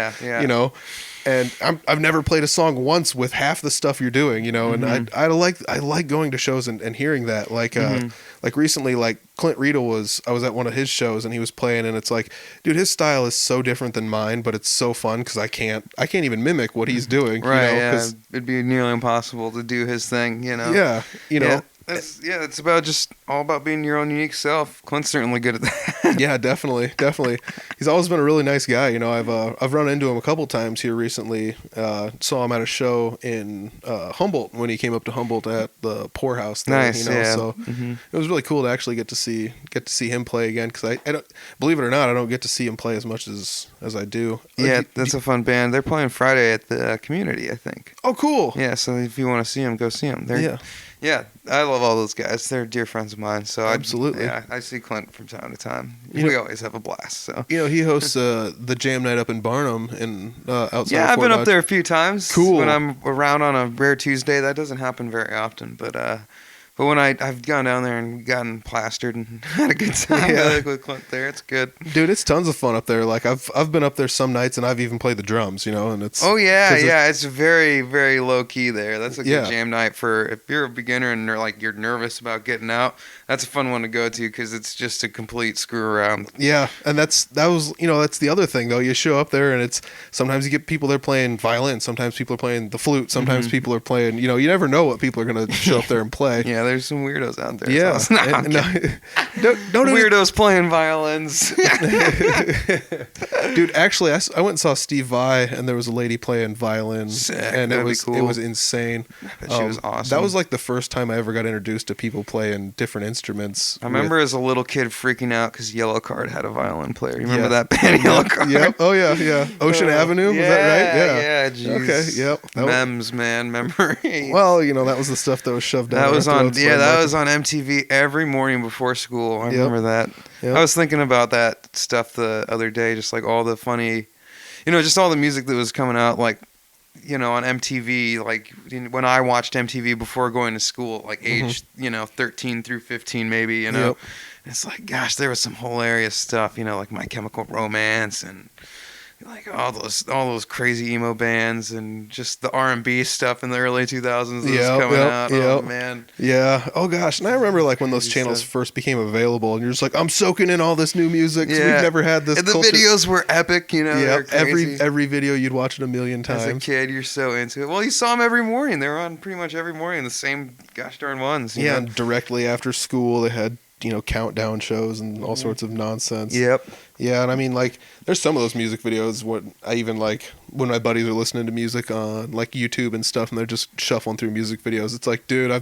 and I've never played a song once with half the stuff you're doing, and I like going to shows and hearing that, like recently, like Clint Riedel I was at one of his shows and he was playing, and it's like, dude, his style is so different than mine, but it's so fun because I can't even mimic what he's doing, right? Cause it'd be nearly impossible to do his thing, It's all about being your own unique self. Clint's certainly good at that. Yeah, definitely. He's always been a really nice guy. I've run into him a couple times here recently. Saw him at a show in Humboldt when he came up to Humboldt at the Poorhouse there. Nice, So it was really cool to actually get to see him play again, because I don't, believe it or not, I don't get to see him play as much as I do. Yeah, that's a fun band. They're playing Friday at the Community, I think. Oh, cool. Yeah, so if you want to see them, go see them. Yeah, I love all those guys. They're dear friends of mine. So absolutely, I see Clint from time to time. We always have a blast. So he hosts the Jam Night up in Barnum and outside. Yeah, I've been Dodge. up there a few times. Cool. When I'm around on a rare Tuesday, that doesn't happen very often. But when I've gone down there and gotten plastered and had a good time with Clint there, it's good. Dude, it's tons of fun up there. Like I've been up there some nights and I've even played the drums, and it's... Oh yeah, it's very, very low key there. That's a good jam night for if you're a beginner and you're nervous about getting out. That's a fun one to go to because it's just a complete screw around. Yeah, and that's the other thing though. You show up there and it's sometimes you get people there playing violin, sometimes people are playing the flute, sometimes people are playing. You never know what people are gonna show up there and play. Yeah, there's some weirdos out there. Yeah, don't weirdos playing violins. Dude, actually, I went and saw Steve Vai, and there was a lady playing violin. Sick. And That'd it be was cool. Insane. She was awesome. That was like the first time I ever got introduced to people playing different instruments. I remember as a little kid freaking out because Yellow Card had a violin player. You remember that band, Yellow Card? Yep. Oh yeah. Ocean Avenue, was that right? Yeah. Geez. Okay. Yep. Memes, man, memories. Well, that was the stuff that was shoved down. That was on. That was on MTV every morning before school. I remember that. Yep. I was thinking about that stuff the other day, just like all the funny, just all the music that was coming out, like, on MTV, like when I watched MTV before going to school, like age, 13 through 15 maybe, Yep. It's like, gosh, there was some hilarious stuff, like My Chemical Romance and like all those crazy emo bands and just the R&B stuff in the early 2000s that was coming out. Oh man. Yeah. Oh gosh. And I remember like when those channels first became available, and you're just like, I'm soaking in all this new music. We've never had this. And the videos were epic. Yeah. Every video you'd watch it a million times. As a kid, you're so into it. Well, you saw them every morning. They were on pretty much every morning, the same gosh darn ones. And directly after school, they had countdown shows and all sorts of nonsense. Yep. Yeah, and I mean, like, there's some of those music videos what I even like when my buddies are listening to music on like YouTube and stuff, and they're just shuffling through music videos. It's like, dude,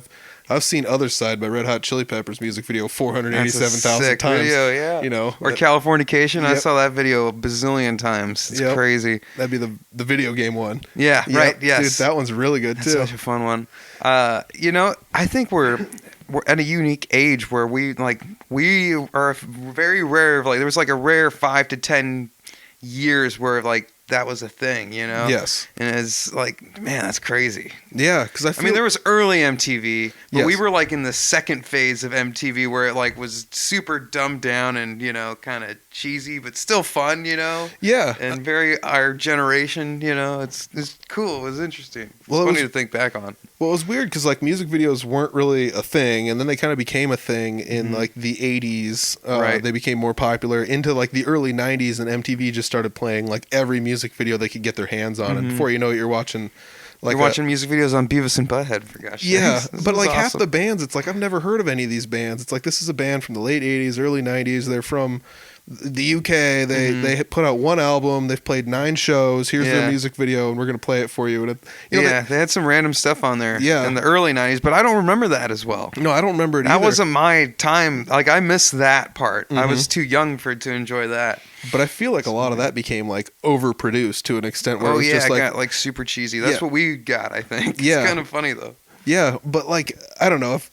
I've seen Other Side by Red Hot Chili Peppers music video 487,000 times. Video, yeah. Or Californication. I saw that video a bazillion times. It's crazy. That'd be the video game one. Yeah, right. Yes, dude, that one's really good too. That's such a fun one. I think we're at a unique age where we are very rare. Like there was like a rare 5 to 10 years where like that was a thing, Yes. And it's like, man, that's crazy. Yeah, because I mean, there was early MTV, but Yes. we were like in the second phase of MTV where it like was super dumbed down and kind of cheesy, but still fun, Yeah. and very our generation, it's cool. It was interesting. It's funny to think back on. Well, it was weird because like music videos weren't really a thing, and then they kind of became a thing in like the 80s. Right. They became more popular into like the early 90s, and MTV just started playing like every music video they could get their hands on, and before you know it, you're watching. Like you're watching music videos on Beavis and Butthead, for gosh sakes. Yeah, This but is like half awesome. the bands, it's like I've never heard of any of these bands. It's like this is a band from the late 80s, early 90s. They're from the UK. They put out one album. They've played 9 shows. Here's their music video, and we're going to play it for you. And they had some random stuff on there Yeah. in the early 90s, but I don't remember that as well. No, I don't remember it That either. wasn't my time. Like, I missed that part. I was too young to enjoy that. But I feel like a lot of that became like overproduced to an extent where it was just it like got like super cheesy. That's what we got, I think. Yeah. It's kind of funny though. Yeah, but like I don't know if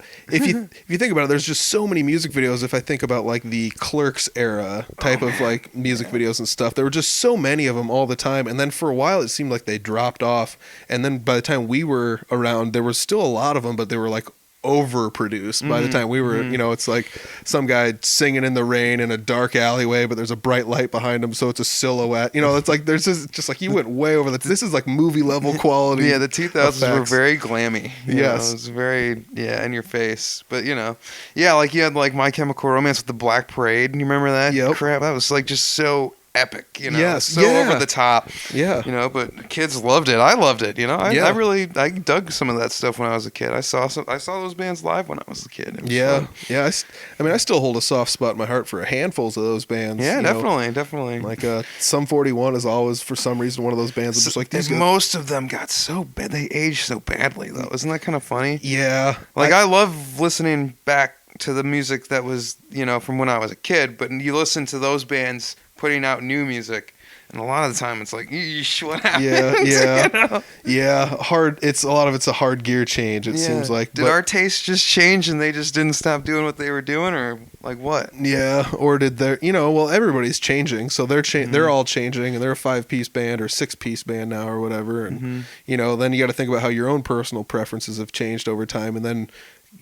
you think about it, there's just so many music videos. If I think about like the Clerks era type of like music videos and stuff, there were just so many of them all the time. And then for a while, it seemed like they dropped off. And then by the time we were around, there was still a lot of them, but they were like overproduced by the time we were. It's like some guy singing in the rain in a dark alleyway, but there's a bright light behind him, so it's a silhouette. It's like there's just like you went way over that. This is like movie level quality. Yeah, the 2000s were effects. very glammy. Yes. It was very in your face. But like you had like My Chemical Romance with the Black Parade. You remember that? Yep. Crap, that was like just so epic. Yes. so Yeah. over the top. Yeah. But kids loved it. I loved it. I Yeah. I dug some of that stuff when I was a kid. I saw those bands live when I was a kid. It was Yeah, fun. yeah. I still hold a soft spot in my heart for handfuls of those bands. Yeah, definitely. Like Sum 41 is always, for some reason, one of those bands that's just like these guys. Most of them got so bad. They aged so badly, though. Isn't that kind of funny? Yeah. Like, I love listening back to the music that was, from when I was a kid, but you listen to those bands putting out new music, and a lot of the time it's like, yeesh, what happened? Yeah. Yeah. Hard. A lot of it's a hard gear change, it seems like. Did our taste just change and they just didn't stop doing what they were doing, or like what? Yeah, or did their, well, everybody's changing, so they're all changing, and they're a 5-piece band or 6-piece band now or whatever, and then you got to think about how your own personal preferences have changed over time, and then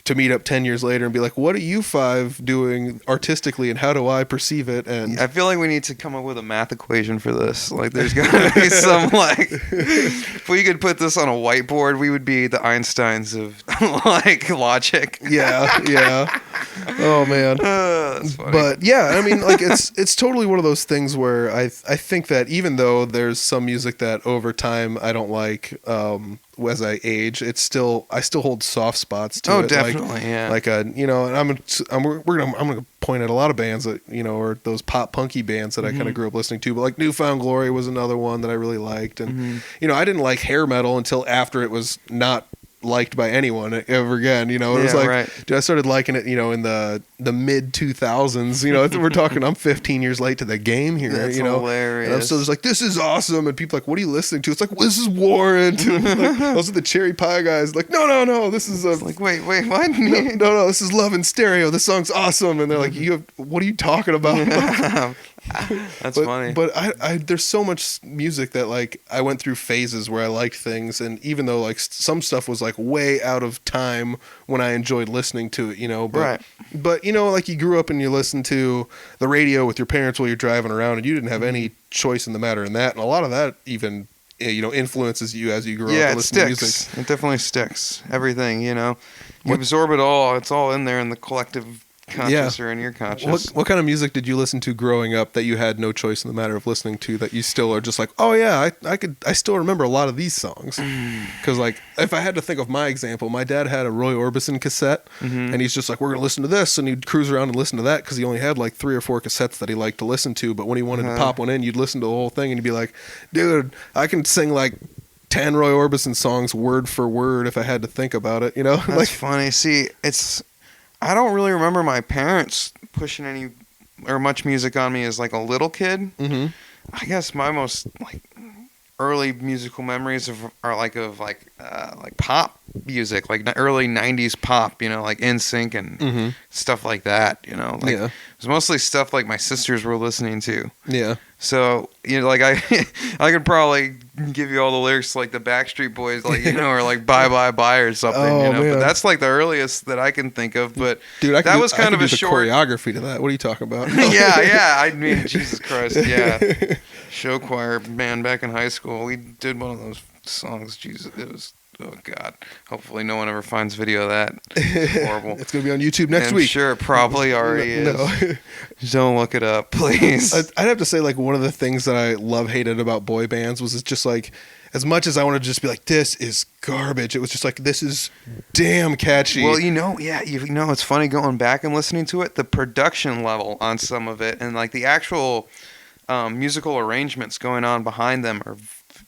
to meet up 10 years later and be like, what are you 5 doing artistically, and how do I perceive it? And I feel like we need to come up with a math equation for this. Like, there's got to be some, like, if we could put this on a whiteboard, we would be the Einsteins of, like, logic. Yeah. Oh, man. That's funny. But yeah, I mean, like it's totally one of those things where I think that even though there's some music that over time I don't like, as I age, I still hold soft spots to it. Oh, definitely, yeah. Like and I'm gonna point at a lot of bands that or those pop punky bands that I kind of grew up listening to. But like Newfound Glory was another one that I really liked, and I didn't like hair metal until after it was not liked by anyone ever again. It was like, right. dude, I started liking it, in the mid 2000s. We're talking, I'm 15 years late to the game here. That's hilarious. And I'm still just like, this is awesome. And people are like, what are you listening to? It's like, well, this is Warrant. Like, those are the Cherry Pie guys. Like, no, this is like, wait, what? no, this is Love in Stereo. This song's awesome. And they're like, what are you talking about? That's funny. But I there's so much music that like I went through phases where I liked things, and even though like some stuff was like way out of time when I enjoyed listening to it, Right. But like you grew up and you listened to the radio with your parents while you're driving around, and you didn't have any choice in the matter in that, and a lot of that even influences you as you grow up and listen to music. It definitely sticks. Everything, you absorb it all. It's all in there in the collective conscious or in your conscious. What kind of music did you listen to growing up that you had no choice in the matter of listening to, that you still are just like, oh yeah, I still remember a lot of these songs? Because like, if I had to think of my example, my dad had a Roy Orbison cassette, and he's just like, we're gonna listen to this, and he'd cruise around and listen to that because he only had like 3 or 4 cassettes that he liked to listen to. But when he wanted to pop one in, you'd listen to the whole thing, and you'd be like, dude, I can sing like 10 Roy Orbison songs word for word if I had to think about it, you know? That's like, funny. See, I don't really remember my parents pushing any or much music on me as like a little kid. mm-hmm. I guess my most like early musical memories are like pop music, like early '90s pop. You know, like NSYNC and stuff like that. You know, like it was mostly stuff like my sisters were listening to. Yeah. So, you know, like I could probably give you all the lyrics to like the Backstreet Boys, like, you know, or like Bye Bye Bye or something, Oh, you know. man. But that's like the earliest that I can think of. But Dude, that was kind of a the short choreography to that. What are you talking about? yeah. I mean, Jesus Christ, yeah. Show choir band back in high school. We did one of those songs. Jesus, it was. Oh God! Hopefully, no one ever finds video of that. It's horrible. It's gonna be on YouTube next I'm week. sure it probably already is. No. Don't look it up, please. I'd have to say, like, one of the things that I hated about boy bands was it's just like, as much as I wanted to just be like, this is garbage, it was just like, this is damn catchy. Well, you know, it's funny going back and listening to it. The production level on some of it, and like the actual musical arrangements going on behind them are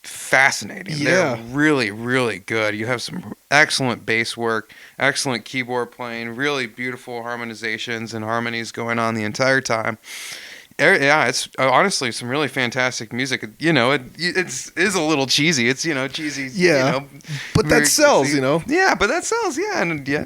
fascinating. Yeah. They're really, really good. You have some excellent bass work, excellent keyboard playing, really beautiful harmonizations and harmonies going on the entire time. Yeah, it's honestly some really fantastic music. You know, it is a little cheesy. It's, you know, cheesy. Yeah, you know, but that sells, you know. Yeah, but that sells. Yeah, and yeah,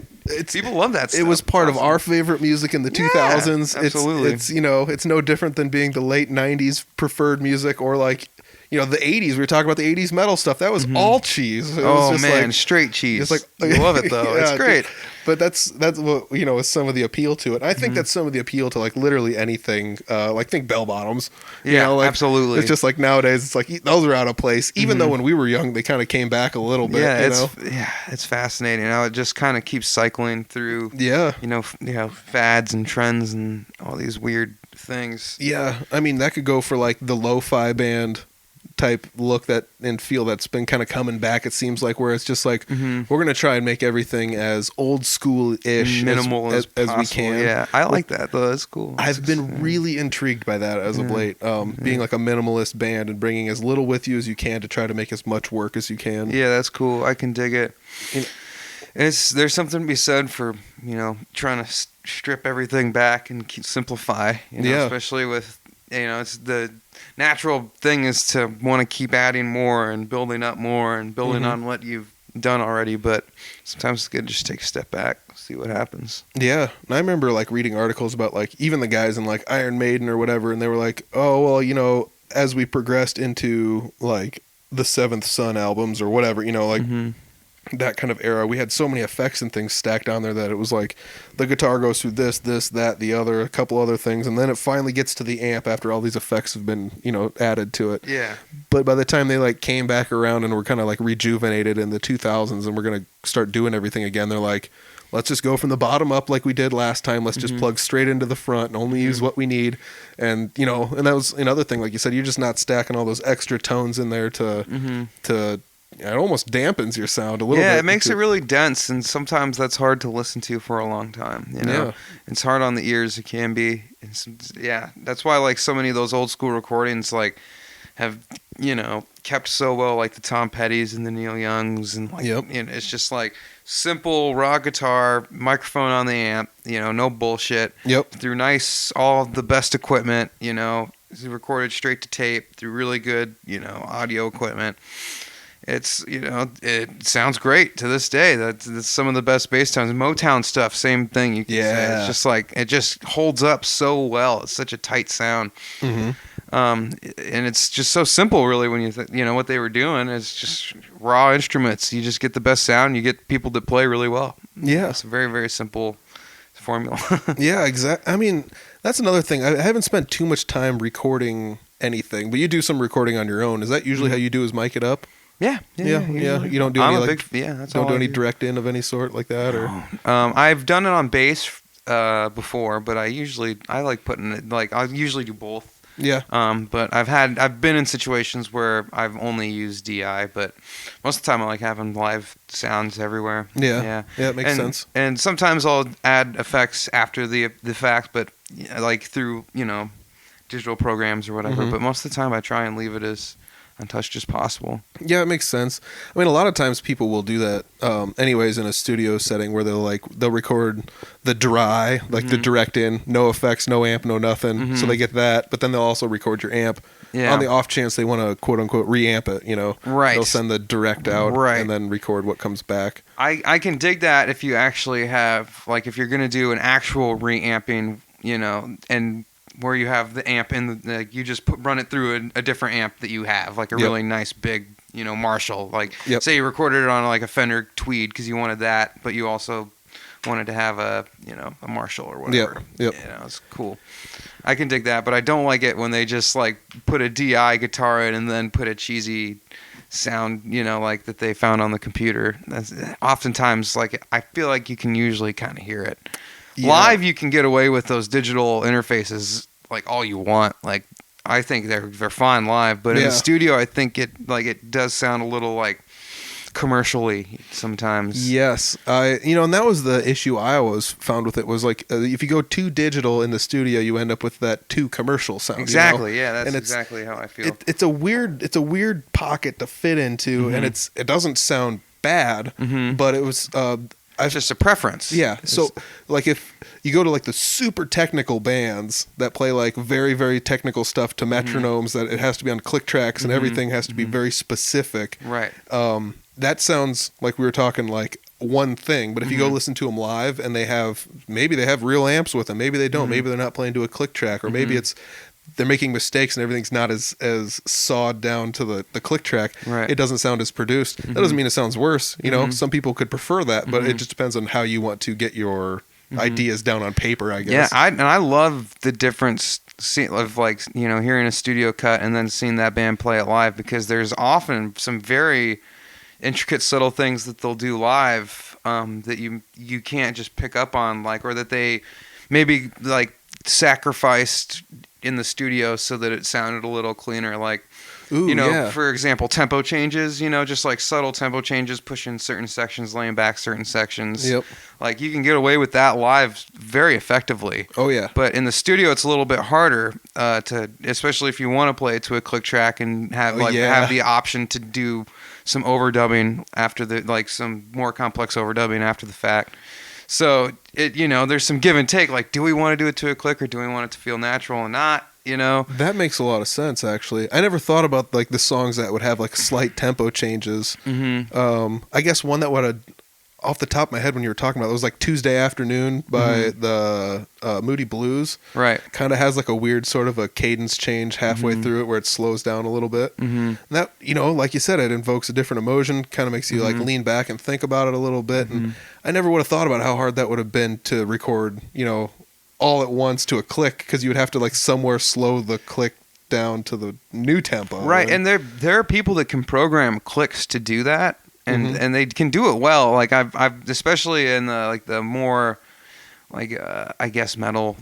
people love that stuff. It was part It's of our favorite music in the 2000s. Absolutely. It's you know, it's no different than being the late 90s preferred music, or like, you know, the 80s. We were talking about the 80s metal stuff. That was all cheese. It was just man, like, straight cheese. it's like, I love it though. Yeah, It's great. But that's what, you know, is some of the appeal to it. I think that's some of the appeal to like literally anything. Like, think bell bottoms. You Yeah, know, like, absolutely. It's just like nowadays, it's like those are out of place. Even though when we were young, they kind of came back a little bit. Yeah, it's fascinating. Now it just kind of keeps cycling through. Yeah. You know, fads and trends and all these weird things. Yeah, I mean, that could go for like the lo-fi band type look that and feel that's been kind of coming back, it seems like, where it's just like, we're gonna try and make everything as old school-ish, minimal as we possible. can. Yeah, I like that though. That's cool. I've been really intrigued by that as of late, being like a minimalist band and bringing as little with you as you can to try to make as much work as you can. Yeah, that's cool. I can dig it. You know, There's something to be said for, you know, trying to strip everything back and simplify. You know, especially with, you know, it's the natural thing is to want to keep adding more and building up more and building on what you've done already. But sometimes it's good to just take a step back, see what happens. Yeah, and I remember like reading articles about like even the guys in like Iron Maiden or whatever, and they were like, oh well, you know, as we progressed into like the Seventh Son albums or whatever, you know, like that kind of era, we had so many effects and things stacked on there that it was like the guitar goes through this, that, the other, a couple other things, and then it finally gets to the amp after all these effects have been, you know, added to it. Yeah. But by the time they like came back around and were kind of like rejuvenated in the 2000s and we're going to start doing everything again, they're like, let's just go from the bottom up like we did last time. Let's just plug straight into the front and only use what we need. And, you know, and that was another thing, like you said, you're just not stacking all those extra tones in there to it almost dampens your sound a little bit. Yeah, it makes it really dense, and sometimes that's hard to listen to for a long time. You know, it's hard on the ears. It can be. Yeah, that's why like so many of those old school recordings like have, you know, kept so well, like the Tom Pettys and the Neil Youngs, and like, you know, it's just like simple raw guitar, microphone on the amp. You know, no bullshit. Through nice, all the best equipment. You know, recorded straight to tape through really good, you know, audio equipment. It's, you know, it sounds great to this day. That's some of the best bass tones. Motown stuff, same thing. You can say. It's just like, it just holds up so well. It's such a tight sound. And it's just so simple, really, when you know what they were doing. It's just raw instruments. You just get the best sound. You get people that play really well. Yeah. It's a very, very simple formula. Yeah, exactly. I mean, that's another thing. I haven't spent too much time recording anything, but you do some recording on your own. Is that usually how you do, is mic it up? Yeah. You don't do any direct in of any sort like that, or I've done it on bass before, but I like putting it, like, I usually do both. Yeah. But I've been in situations where I've only used DI, but most of the time I like having live sounds everywhere. Yeah. Yeah, it makes sense. And sometimes I'll add effects after the fact, but like through, digital programs or whatever. Mm-hmm. But most of the time I try and leave it as untouched as possible. Yeah, it makes sense. I mean, a lot of times people will do that anyways in a studio setting where they'll record the dry, like the direct in, no effects, no amp, no nothing. So they get that, but then they'll also record your amp on the off chance they want to quote unquote reamp it, Right. They'll send the direct out Right. and then record what comes back. I can dig that if you actually have, like, if you're going to do an actual reamping, and where you have the amp in you just run it through a different amp that you have, like a really nice big, Marshall. Like, say you recorded it on like a Fender Tweed because you wanted that, but you also wanted to have a Marshall or whatever. Yep. It's cool. I can dig that, but I don't like it when they just like put a DI guitar in and then put a cheesy sound, like that they found on the computer. That's oftentimes, like, I feel like you can usually kind of hear it. Yeah. Live, you can get away with those digital interfaces like all you want. Like, I think they're fine live, but in the studio, I think it does sound a little like commercially sometimes. Yes, and that was the issue I always found with it was like if you go too digital in the studio, you end up with that too commercial sound. Exactly, yeah, that's exactly how I feel. It's a weird pocket to fit into, and it doesn't sound bad, but it was. It's just a preference. Yeah. So, like, if you go to like the super technical bands that play like very, very technical stuff to metronomes that it has to be on click tracks and everything has to be very specific. Right. That sounds like we were talking like one thing, but if you go listen to them live and maybe they have real amps with them, maybe they don't, maybe they're not playing to a click track, or maybe they're making mistakes and everything's not as sawed down to the click track. Right. It doesn't sound as produced. That doesn't mean it sounds worse. Some people could prefer that, but it just depends on how you want to get your ideas down on paper, I guess. Yeah, I love the difference of, like, hearing a studio cut and then seeing that band play it live, because there's often some very intricate, subtle things that they'll do live that you can't just pick up on, like, or that they maybe like sacrificed in the studio so that it sounded a little cleaner, like, for example, tempo changes, just like subtle tempo changes, pushing certain sections, laying back certain sections. Yep. Like, you can get away with that live very effectively. Oh yeah. But in the studio, it's a little bit harder to, especially if you want to play it to a click track and have have the option to do some overdubbing after some more complex overdubbing after the fact. So there's some give and take. Like, do we want to do it to a click, or do we want it to feel natural and not? That makes a lot of sense, actually. I never thought about like the songs that would have like slight tempo changes. I guess one that would have, off the top of my head when you were talking about it, was like Tuesday Afternoon by the Moody Blues. Right. Kind of has like a weird sort of a cadence change halfway through it where it slows down a little bit. And that, like you said, it invokes a different emotion, kind of makes you like lean back and think about it a little bit. And I never would have thought about how hard that would have been to record, all at once to a click, because you would have to like somewhere slow the click down to the new tempo. Right. And there are people that can program clicks to do that. And they can do it well. Like, I've especially in the more like I guess metal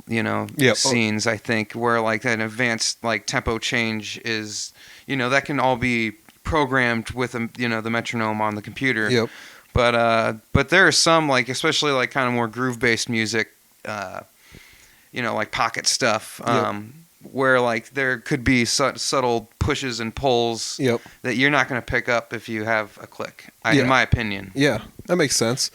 scenes, I think, where like an advanced like tempo change is that can all be programmed with the metronome on the computer. Yep. But there are some, like, especially like kind of more groove based music, like pocket stuff. Where like there could be subtle pushes and pulls that you're not going to pick up if you have a click, in my opinion. Yeah, that makes sense.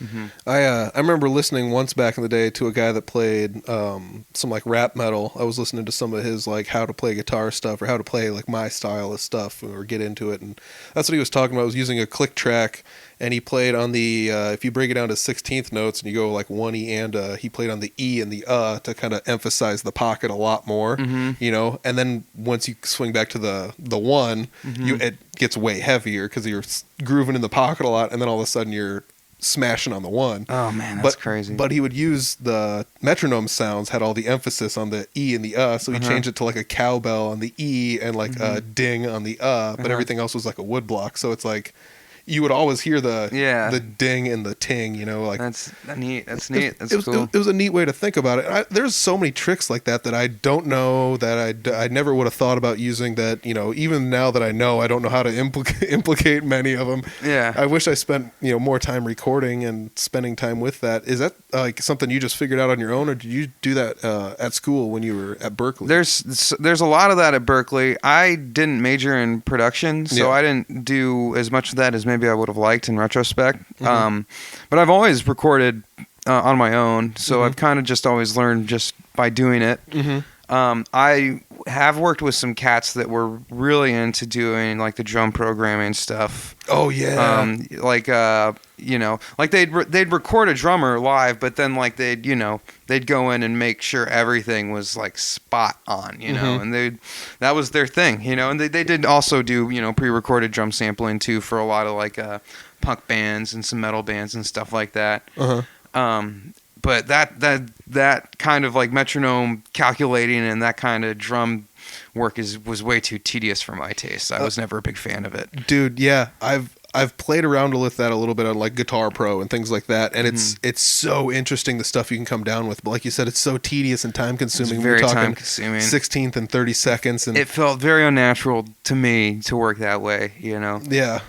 I remember listening once back in the day to a guy that played some like rap metal. I was listening to some of his like how to play guitar stuff, or how to play like my style of stuff, or get into it, and that's what he was talking about. Was using a click track, and he played on the if you break it down to 16th notes and you go like one E and he played on the E and the to kind of emphasize the pocket a lot more, and then once you swing back to the one, it gets way heavier because you're grooving in the pocket a lot, and then all of a sudden you're smashing on the one. Oh man, that's crazy. But he would use the metronome sounds, had all the emphasis on the E and the so he changed it to like a cowbell on the E and like a ding on the but everything else was like a wood block. So it's like you would always hear the Yeah. ding and the ting, like That's neat. That's neat. That's it cool. was a neat way to think about it. There's so many tricks like that I don't know that I never would have thought about using. That even now that I know, I don't know how to implicate many of them. Yeah. I wish I spent more time recording and spending time with that. Is that like something you just figured out on your own, or did you do that at school when you were at Berkeley? There's a lot of that at Berkeley. I didn't major in production, so I didn't do as much of that as maybe I would have liked in retrospect. Mm-hmm. But I've always recorded on my own, so Mm-hmm. I've kind of just always learned just by doing it. Mm-hmm. I have worked with some cats that were really into doing like the drum programming stuff. Oh yeah. Like they'd record a drummer live, but then like they'd go in and make sure everything was like spot on, Mm-hmm. and that was their thing, and they did also do pre-recorded drum sampling too for a lot of like punk bands and some metal bands and stuff like that. Uh-huh. But that kind of like metronome calculating and that kind of drum work was way too tedious for my taste. I was never a big fan of it. Dude, yeah, I've played around with that a little bit on like Guitar Pro and things like that, and Mm-hmm. it's so interesting the stuff you can come down with. But like you said, it's so tedious and time consuming. It's very We're talking time-consuming. 16th and 30 seconds, and It felt very unnatural to me to work that way, yeah.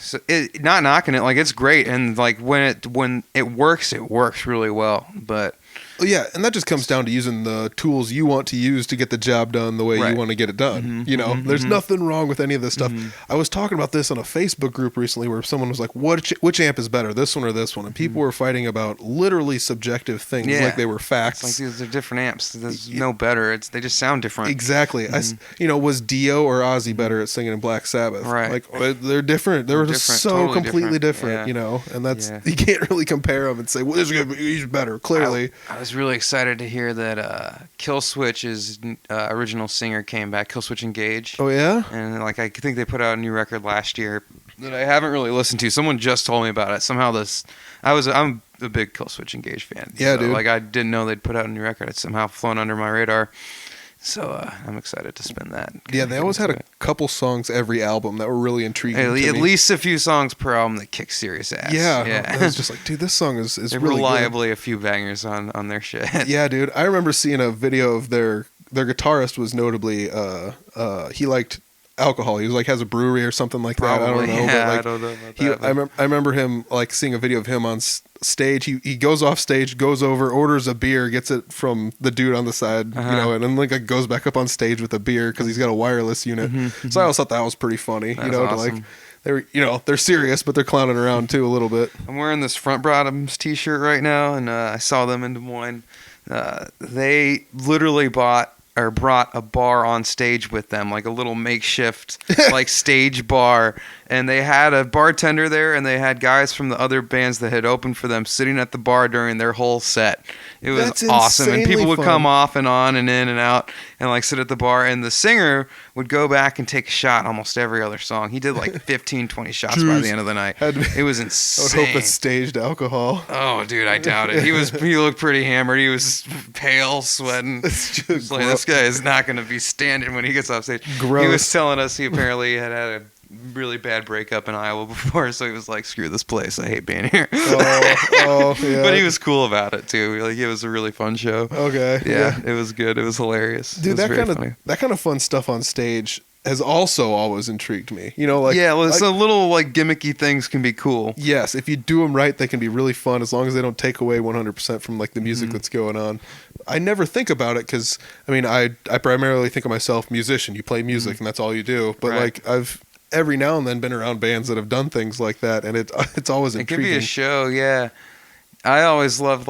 So not knocking it, like it's great, and like when it works really well. But Yeah, and that just comes down to using the tools you want to use to get the job done the way Right. you want to get it done. Mm-hmm. There's nothing wrong with any of this stuff. Mm-hmm. I was talking about this on a Facebook group recently where someone was like, which amp is better, this one or this one? And people were fighting about literally subjective things Mm-hmm. Yeah. like they were facts. it's like these are different amps. There's no better. They just sound different. Exactly. Was Dio or Ozzy better at singing in Black Sabbath? Right. Like they're different. They're just different, so totally completely different. different, and that's Yeah. you can't really compare them and say, well, this is gonna be, he's better. Clearly, I was really excited to hear that Killswitch's original singer came back, Killswitch Engage. oh yeah. And like I think they put out a new record last year that I haven't really listened to. Someone just told me about it. Somehow I'm a big Killswitch Engage fan. Yeah, so, dude. Like I didn't know they'd put out a new record. It's somehow flown under my radar. So I'm excited to spin that. Yeah, they always had a couple songs every album that were really intriguing. At to me. least a few songs per album that kick serious ass. Yeah, I was just like, dude, this song is They're really reliably a few bangers on their shit. good. Yeah, dude, I remember seeing a video of their guitarist was notably he liked alcohol. He was like has a brewery or something like that. I don't know. Yeah, but like, I don't know about that. I remember him like seeing a video of him on stage. He goes off stage, goes over, orders a beer, gets it from the dude on the side, and then like goes back up on stage with a beer because he's got a wireless unit. So I always thought that was pretty funny. That's to awesome. like they're serious, but they're clowning around too a little bit. I'm wearing this Front Bottoms t-shirt right now, and I saw them in Des Moines. They literally brought a bar on stage with them, like a little makeshift like stage bar, and they had a bartender there, and they had guys from the other bands that had opened for them sitting at the bar during their whole set. It was That's awesome, and people insanely would fun. come off and on and in and out and like sit at the bar, and the singer would go back and take a shot almost every other song. He did like 15, 20 shots by Jeez. the end of the night. Had to be- It was I would insane. hope it's staged alcohol. Oh, dude, I doubt it. He looked pretty hammered. He was pale, sweating. It's just It's like, this guy is not going to be standing when he gets off stage. Gross. He was telling us he apparently had a really bad breakup in Iowa before, so he was like, "Screw this place. I hate being here." Oh, yeah. But he was cool about it too. Like, it was a really fun show. Okay. Yeah, it was good. It was hilarious. Dude, it was that very kind funny. of that kind of fun stuff on stage has also always intrigued me. Like yeah, well, like, so little like gimmicky things can be cool. yes, if you do them right, they can be really fun as long as they don't take away 100% from like the music that's going on. I never think about it because I primarily think of myself musician. You play music and that's all you do. But Right. like I've every now and then been around bands that have done things like that, and it's always It could intriguing. be a show, yeah. I always loved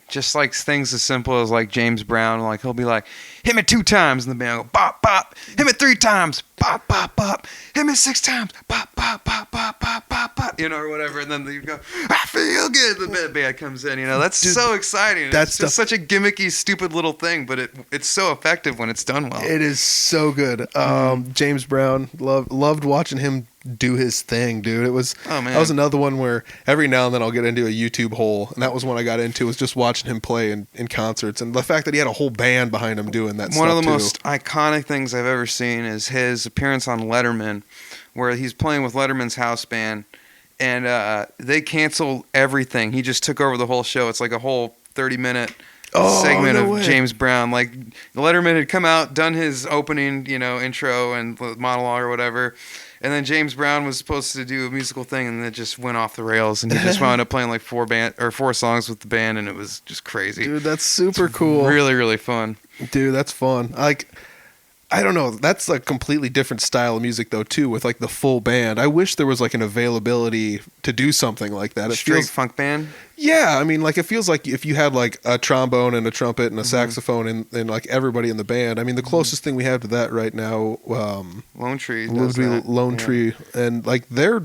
just like things as simple as like James Brown, like he'll be like, hit me 2 times, and the band will go bop bop, hit me 3 times, bop bop bop, hit me 6 times, bop bop bop bop bop bop bop, or whatever, and then you go, I feel good. The band comes in, that's Dude, so exciting. that's It's just such a gimmicky, stupid little thing, but it's so effective when it's done well. It is so good. James Brown, loved watching him do his thing, dude. It was Oh, man. that was another one where every now and then I'll get into a YouTube hole, and that was one I got into, was just watching him play in concerts, and the fact that he had a whole band behind him doing that stuff One of the too. most iconic things I've ever seen is his appearance on Letterman where he's playing with Letterman's house band, and they canceled everything. He just took over the whole show. It's like a whole 30-minute segment of James Brown. Like, Letterman had come out, done his opening, intro and monologue or whatever, and then James Brown was supposed to do a musical thing, and it just went off the rails, and he just wound up playing like 4 songs with the band, and it was just crazy. Dude, that's super cool. Really, really fun. Dude, that's fun. Like, I don't know. That's a completely different style of music, though, too, with like the full band. I wish there was like an availability to do something like that. It Straight feels funk band? Yeah, I mean, like, it feels like if you had like a trombone and a trumpet and a saxophone and like everybody in the band. I mean, the closest thing we have to that right now, Lone Tree would be Lone Tree, and like they're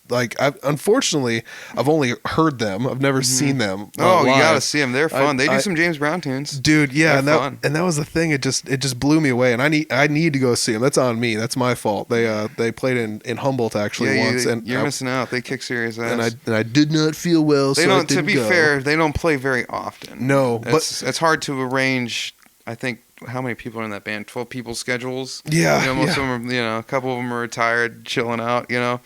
like, unfortunately, I've only heard them. I've never seen them. Oh, live. you gotta see them. They're fun. They do some James Brown tunes, dude. Yeah, They're and fun. that was the thing. It just blew me away, and I need to go see them. That's on me. That's my fault. They played in Humboldt actually once, and you're missing out. They kick serious ass. And I did not feel well. They so don't. I didn't To be go. fair, they don't play very often. No, but it's hard to arrange. I think how many people are in that band? 12 people schedules. Yeah, most of them are. A couple of them are retired, chilling out. Yeah,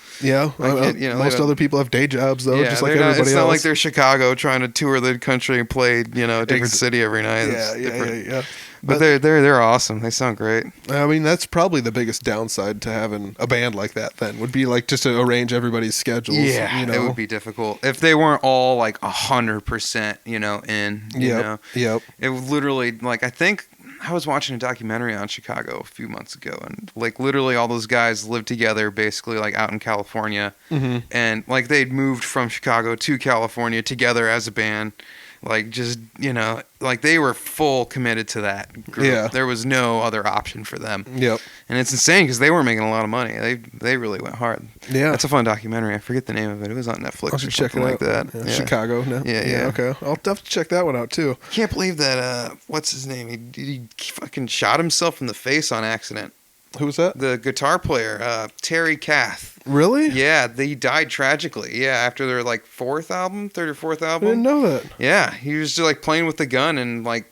Most other people have day jobs though, just like they're not- everybody It's else. not like they're Chicago trying to tour the country and play, a different city every night. It's different. Yeah. But they're awesome. They sound great. I mean, that's probably the biggest downside to having a band like that. Then would be like just to arrange everybody's schedules. Yeah, it would be difficult if they weren't all like 100%, in. Yep. It would literally, like, I think I was watching a documentary on Chicago a few months ago, and like literally all those guys lived together, basically like out in California, and like they'd moved from Chicago to California together as a band. Like, just, like they were full committed to that group. Yeah. There was no other option for them. Yep. And it's insane because they were making a lot of money. They really went hard. Yeah. That's a fun documentary. I forget the name of it. It was on Netflix I or should check something it like out. that. Yeah. Chicago. No? Yeah. Okay. I'll have to check that one out too. Can't believe that, what's his name? He fucking shot himself in the face on accident. Who was that? The guitar player, Terry Kath. Really? Yeah, he died tragically. Yeah, after their like third or fourth I album. didn't know that. Yeah, he was just like playing with the gun and like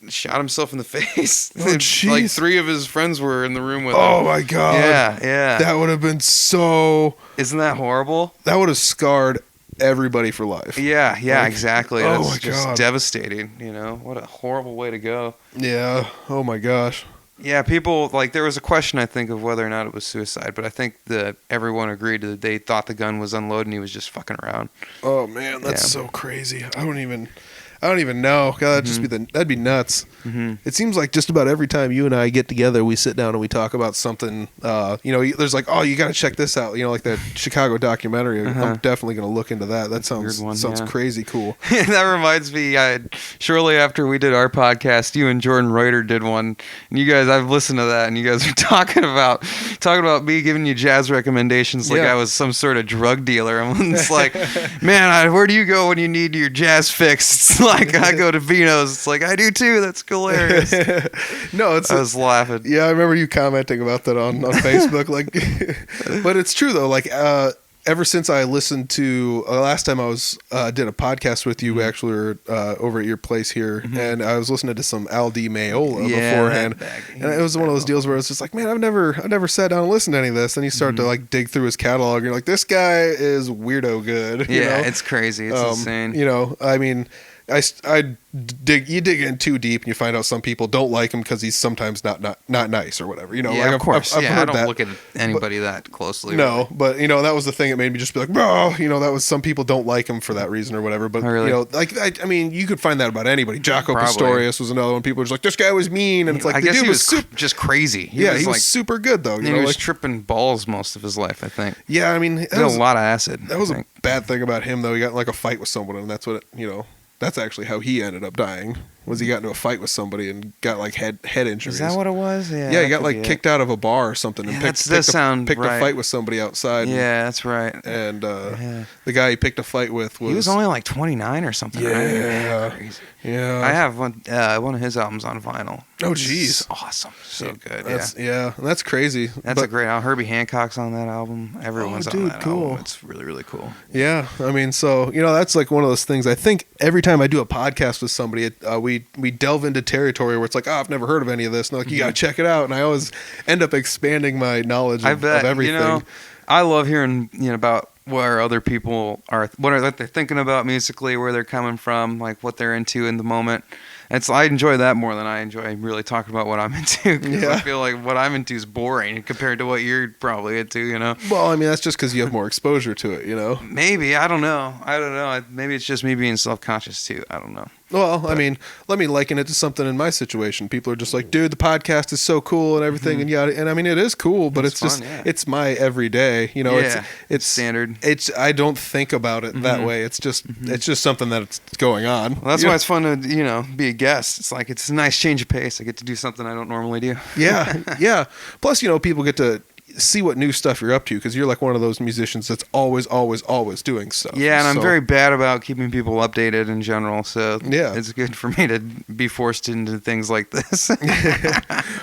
shot himself in the face. Oh, jeez. Like 3 of his friends were in the room with him. Oh my god. Yeah. That would have been so. Isn't that horrible? That would have scarred everybody for life. Yeah, Like, exactly. oh That's my just God. devastating. What a horrible way to go. Yeah. Oh my gosh. Yeah, people, like, there was a question, I think, of whether or not it was suicide, but I think that everyone agreed that they thought the gun was unloaded and he was just fucking around. Oh man, that's Yeah. so crazy. I don't even know. God, that'd be nuts. Mm-hmm. It seems like just about every time you and I get together, we sit down and we talk about something. There's like, oh, you got to check this out. Like that Chicago documentary. I'm definitely going to look into that. That sounds weird one, sounds yeah. crazy cool. That reminds me, shortly after we did our podcast, you and Jordan Reuter did one, and you guys, I've listened to that, and you guys were talking about me giving you jazz recommendations like Yeah. I was some sort of drug dealer. And it's like, man, where do you go when you need your jazz fixed? It's like, I go to Vino's. It's like, I do too. That's hilarious. No, I was laughing. Yeah, I remember you commenting about that on Facebook. Like, but it's true though. Like, ever since I listened to last time I was did a podcast with you, we actually were over at your place here, and I was listening to some Al Di Meola beforehand, and it was one of those deals where it's just like, man, I've never sat down and listened to any of this. And you start to like dig through his catalog, and you're like, this guy is weirdo good. Yeah, it's crazy. It's insane. I mean, you dig in too deep and you find out some people don't like him because he's sometimes not nice or whatever. Yeah, like of course. I've I heard don't that. look at anybody that closely. No, but that was the thing that made me just be like, bro, that was some people don't like him for that reason or whatever. But Oh, really? I mean, you could find that about anybody. Jaco Probably. Pastorius was another one. People were just like, this guy was mean, and it's like, I the guess dude he was super. just crazy. He was was super good though. And he was like, tripping balls most of his life, I think. yeah, I mean, He had a lot of acid. that was I a think. bad thing about him though. He got in like a fight with someone, and that's what that's actually how he ended up dying. Was he got into a fight with somebody and got like head injuries. Is that what it was? Yeah. Yeah, he that got could like be it. kicked out of a bar or something and Yeah, picked that does sound a right. fight with somebody outside. Yeah, that's right. And Yeah. the guy he picked a fight with was He was only like 29 or something, right? Yeah. Crazy. yeah. I have one of his albums on vinyl. Oh, It's jeez. awesome. So good. That's that's crazy. That's But, a great album. Herbie Hancock's on that album. Everyone's on dude, that cool. album. It's really, really cool. Yeah, I mean, so that's like one of those things. I think every time I do a podcast with somebody, we we delve into territory where it's like, oh, I've never heard of any of this. And they're like, you got to check it out. And I always end up expanding my knowledge of everything. You know, I love hearing, about where other people are, what they're thinking about musically, where they're coming from, like what they're into in the moment. I enjoy that more than I enjoy really talking about what I'm into. Because I feel like what I'm into is boring compared to what you're probably into, Well, I mean, that's just because you have more exposure to it, Maybe. I don't know. Maybe it's just me being self-conscious too. I don't know. Well, I mean, let me liken it to something in my situation. People are just like, dude, the podcast is so cool and everything, and and I mean, it is cool, but it's fun, just it's my everyday, it's standard. I don't think about it that way. It's just something that's going on. Well, that's why it's fun to be a guest. It's like it's a nice change of pace. I get to do something I don't normally do. Yeah. Plus, people get to see what new stuff you're up to, because you're like one of those musicians that's always doing stuff. Yeah, and I'm very bad about keeping people updated in general, so it's good for me to be forced into things like this.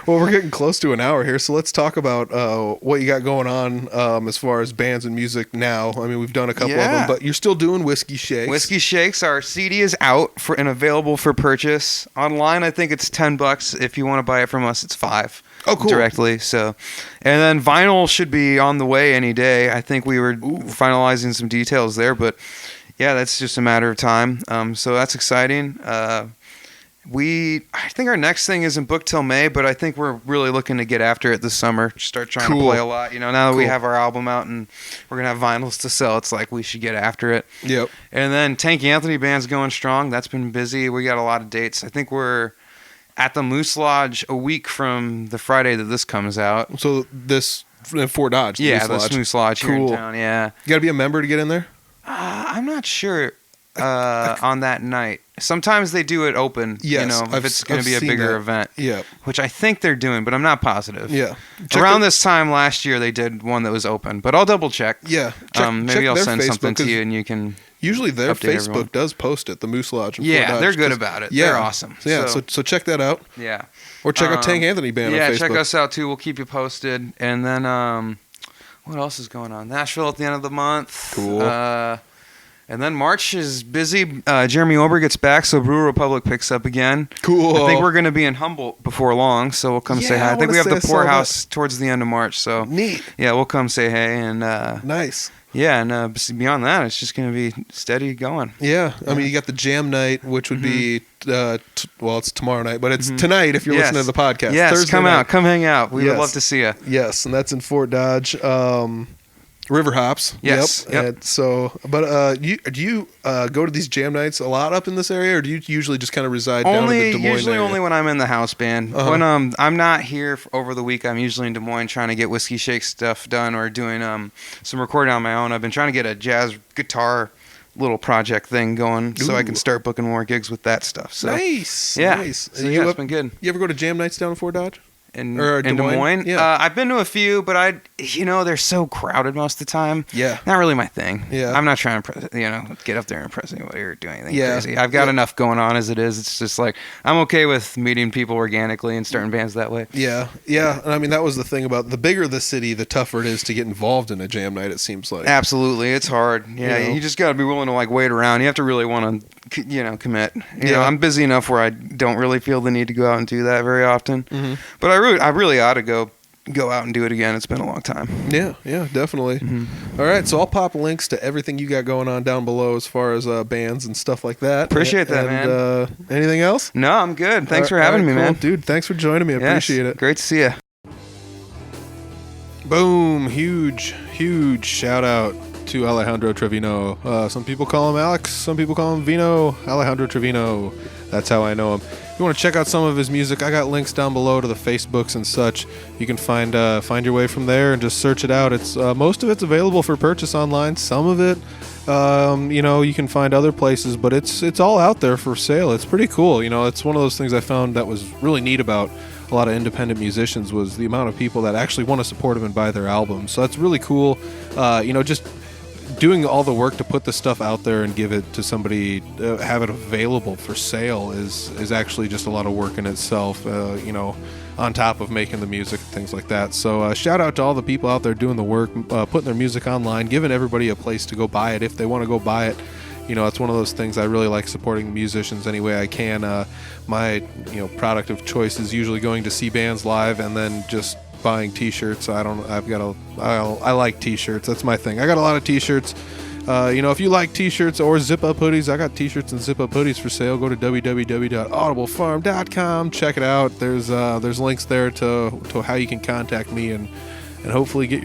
Well, we're getting close to an hour here, so let's talk about what you got going on as far as bands and music now. I mean, we've done a couple of them, but you're still doing Whiskey Shakes. Whiskey Shakes, our CD is out and available for purchase. Online, I think it's $10. If you want to buy it from us, it's $5. Oh, cool. Directly. So, and then vinyl should be on the way any day. I think we were finalizing some details there, but yeah, that's just a matter of time. So that's exciting. I think our next thing isn't booked till May, but I think we're really looking to get after it this summer. Start trying to play a lot. Now that we have our album out and we're gonna have vinyls to sell, it's like we should get after it. Yep. And then Tank Anthony Band's going strong. That's been busy. We got a lot of dates. I think we're at the Moose Lodge a week from the Friday that this comes out. So this in Fort Dodge. Yeah, the Moose Lodge here in town. Yeah. You got to be a member to get in there? I'm not sure on that night. Sometimes they do it open. Yes, if it's going to be a bigger event. Yeah. Which I think they're doing, but I'm not positive. Yeah. Around this time last year, they did one that was open, but I'll double check. Yeah. Maybe I'll send something to you and you can. Usually their Facebook does post it, the Moose Lodge. Yeah, they're good about it. Yeah. They're awesome. Yeah, so check that out. Yeah. Or check out Tank Anthony Band on Facebook. Yeah, check us out too. We'll keep you posted. And then what else is going on? Nashville at the end of the month. Cool. And then March is busy. Jeremy Ober gets back, so Brew Republic picks up again. Cool. I think we're going to be in Humboldt before long, so we'll come say hi. I think we have the Poorhouse towards the end of March, so neat. Yeah, we'll come say hey and nice. Yeah, and beyond that, it's just going to be steady going. Yeah, I mean, you got the jam night, which would be it's tomorrow night, but it's tonight if you're listening to the podcast. Yes, Thursday come night. out, come hang out. We would love to see you. Yes, and that's in Fort Dodge. River Hops. Yes. Yep. And so, but do you go to these jam nights a lot up in this area, or do you usually just kind of reside down in the Des Moines usually area? Only when I'm in the house band. When I'm not here over the week, I'm usually in Des Moines trying to get Whiskey Shake stuff done or doing some recording on my own. I've been trying to get a jazz guitar little project thing going so I can start booking more gigs with that stuff. So nice. Yeah. Nice. So it's been good. You ever go to jam nights down in Fort Dodge? In Des Moines? Yeah. I've been to a few, but they're so crowded most of the time. Yeah. Not really my thing. Yeah. I'm not trying to, get up there and impress anybody or do anything crazy. I've got enough going on as it is. It's just like, I'm okay with meeting people organically and starting bands that way. Yeah. Yeah. And I mean, that was the thing about the bigger the city, the tougher it is to get involved in a jam night, it seems like. Absolutely. It's hard. Yeah. You just got to be willing to wait around. You have to really want to, commit. You know, I'm busy enough where I don't really feel the need to go out and do that very often. Mm-hmm. But I really ought to go out and do it again. It's been a long time. Yeah, definitely. Mm-hmm. All right, so I'll pop links to everything you got going on down below as far as bands and stuff like that. Appreciate that, man. Anything else? No, I'm good. Thanks for having me, cool. man. Dude, thanks for joining me. I appreciate it. Great to see you. Boom. Huge shout out to Alejandro Trevino. Some people call him Alex. Some people call him Vino. Alejandro Trevino. That's how I know him. If you want to check out some of his music, I got links down below to the Facebooks and such. You can find your way from there and just search it out. It's most of it's available for purchase online. Some of it, you can find other places, but it's all out there for sale. It's pretty cool. It's one of those things I found that was really neat about a lot of independent musicians was the amount of people that actually want to support them and buy their albums. So that's really cool. Just doing all the work to put the stuff out there and give it to somebody, have it available for sale is actually just a lot of work in itself, on top of making the music and things like that. So shout out to all the people out there doing the work, putting their music online, giving everybody a place to go buy it if they want to go buy it. it's one of those things I really like, supporting musicians any way I can. My product of choice is usually going to see bands live and then just buying t-shirts. I like t-shirts. That's my thing. I got a lot of t-shirts. If you like t-shirts or zip-up hoodies, I got t-shirts and zip-up hoodies for sale. Go to www.audiblefarm.com. Check it out. There's links there to how you can contact me and hopefully get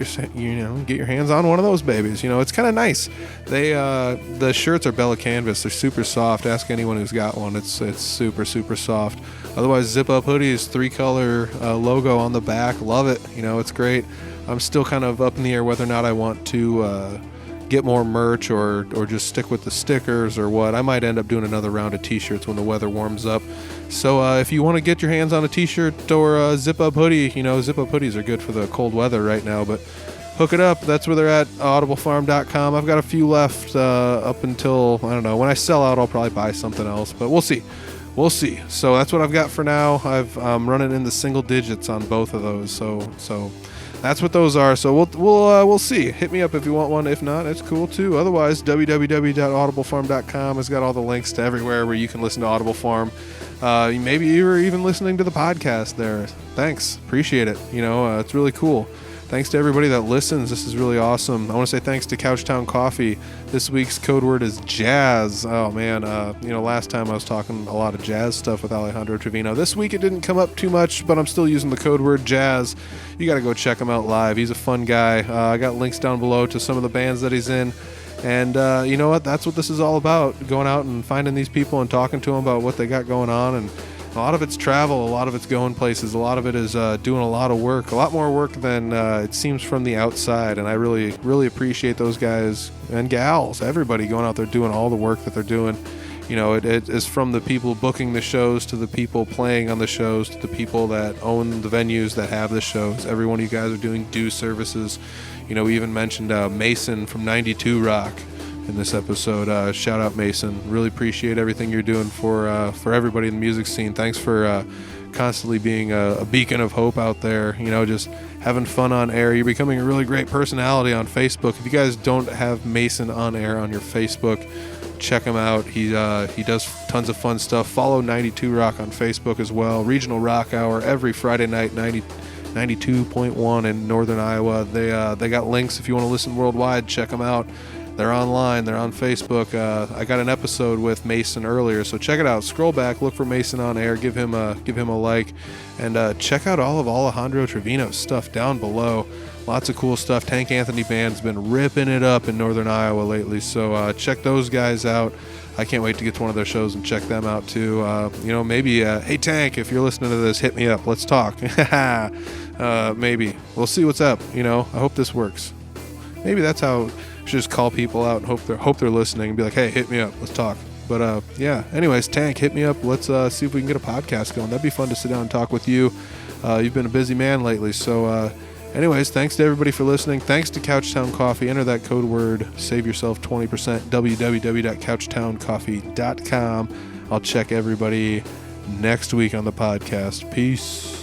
your hands on one of those babies. It's kind of nice. The shirts are Bella canvas. They're super soft. Ask anyone who's got one. It's super, super soft. Otherwise, zip-up hoodies, 3-color logo on the back. Love it. It's great. I'm still kind of up in the air whether or not I want to get more merch or just stick with the stickers or what. I might end up doing another round of t-shirts when the weather warms up. So if you want to get your hands on a t-shirt or a zip-up hoodie, zip-up hoodies are good for the cold weather right now, but hook it up. That's where they're at, audiblefarm.com. I've got a few left up until, I don't know, when I sell out I'll probably buy something else, but we'll see. So that's what I've got for now. I'm running in the single digits on both of those, so that's what those are. So we'll see. Hit me up if you want one. If not, it's cool too. Otherwise, www.audiblefarm.com has got all the links to everywhere where you can listen to Audible Farm. Maybe you were even listening to the podcast there. Thanks. Appreciate it. It's really cool. Thanks to everybody that listens. This is really awesome. I want to say thanks to Couchtown Coffee. This week's code word is jazz. Oh, man. Last time I was talking a lot of jazz stuff with Alejandro Trevino. This week it didn't come up too much, but I'm still using the code word jazz. You got to go check him out live. He's a fun guy. I got links down below to some of the bands that he's in. And you know what? That's what this is all about. Going out and finding these people and talking to them about what they got going on. And a lot of it's travel, a lot of it's going places, a lot of it is doing a lot of work, a lot more work than it seems from the outside, and I really, really appreciate those guys and gals, everybody going out there doing all the work that they're doing. It is from the people booking the shows to the people playing on the shows to the people that own the venues that have the shows. Every one of you guys are doing due services. We even mentioned Mason from 92 Rock in this episode. Shout out Mason. Really appreciate everything you're doing for everybody in the music scene. Thanks for constantly being a beacon of hope out there, just having fun on air. You're becoming a really great personality on Facebook. If you guys don't have Mason on air on your Facebook, check him out. He does tons of fun stuff. Follow 92 Rock on Facebook as well. Regional Rock Hour every Friday night, 92.1 in Northern Iowa. They got links if you want to listen worldwide. Check them out. They're online. They're on Facebook. I got an episode with Mason earlier, so check it out. Scroll back, look for Mason on air, give him a like, and check out all of Alejandro Trevino's stuff down below. Lots of cool stuff. Tank Anthony Band's been ripping it up in Northern Iowa lately, so check those guys out. I can't wait to get to one of their shows and check them out too. Maybe, hey Tank, if you're listening to this, hit me up. Let's talk. Maybe. We'll see what's up. I hope this works. Maybe that's how. Should just call people out and hope they're listening and be like, hey, hit me up, let's talk. But yeah, anyways, Tank, hit me up. Let's see if we can get a podcast going. That'd be fun to sit down and talk with you. You've been a busy man lately, so anyways, thanks to everybody for listening. Thanks to Couchtown Coffee. Enter that code word, save yourself 20%, www.couchtowncoffee.com. I'll check everybody next week on the podcast. Peace.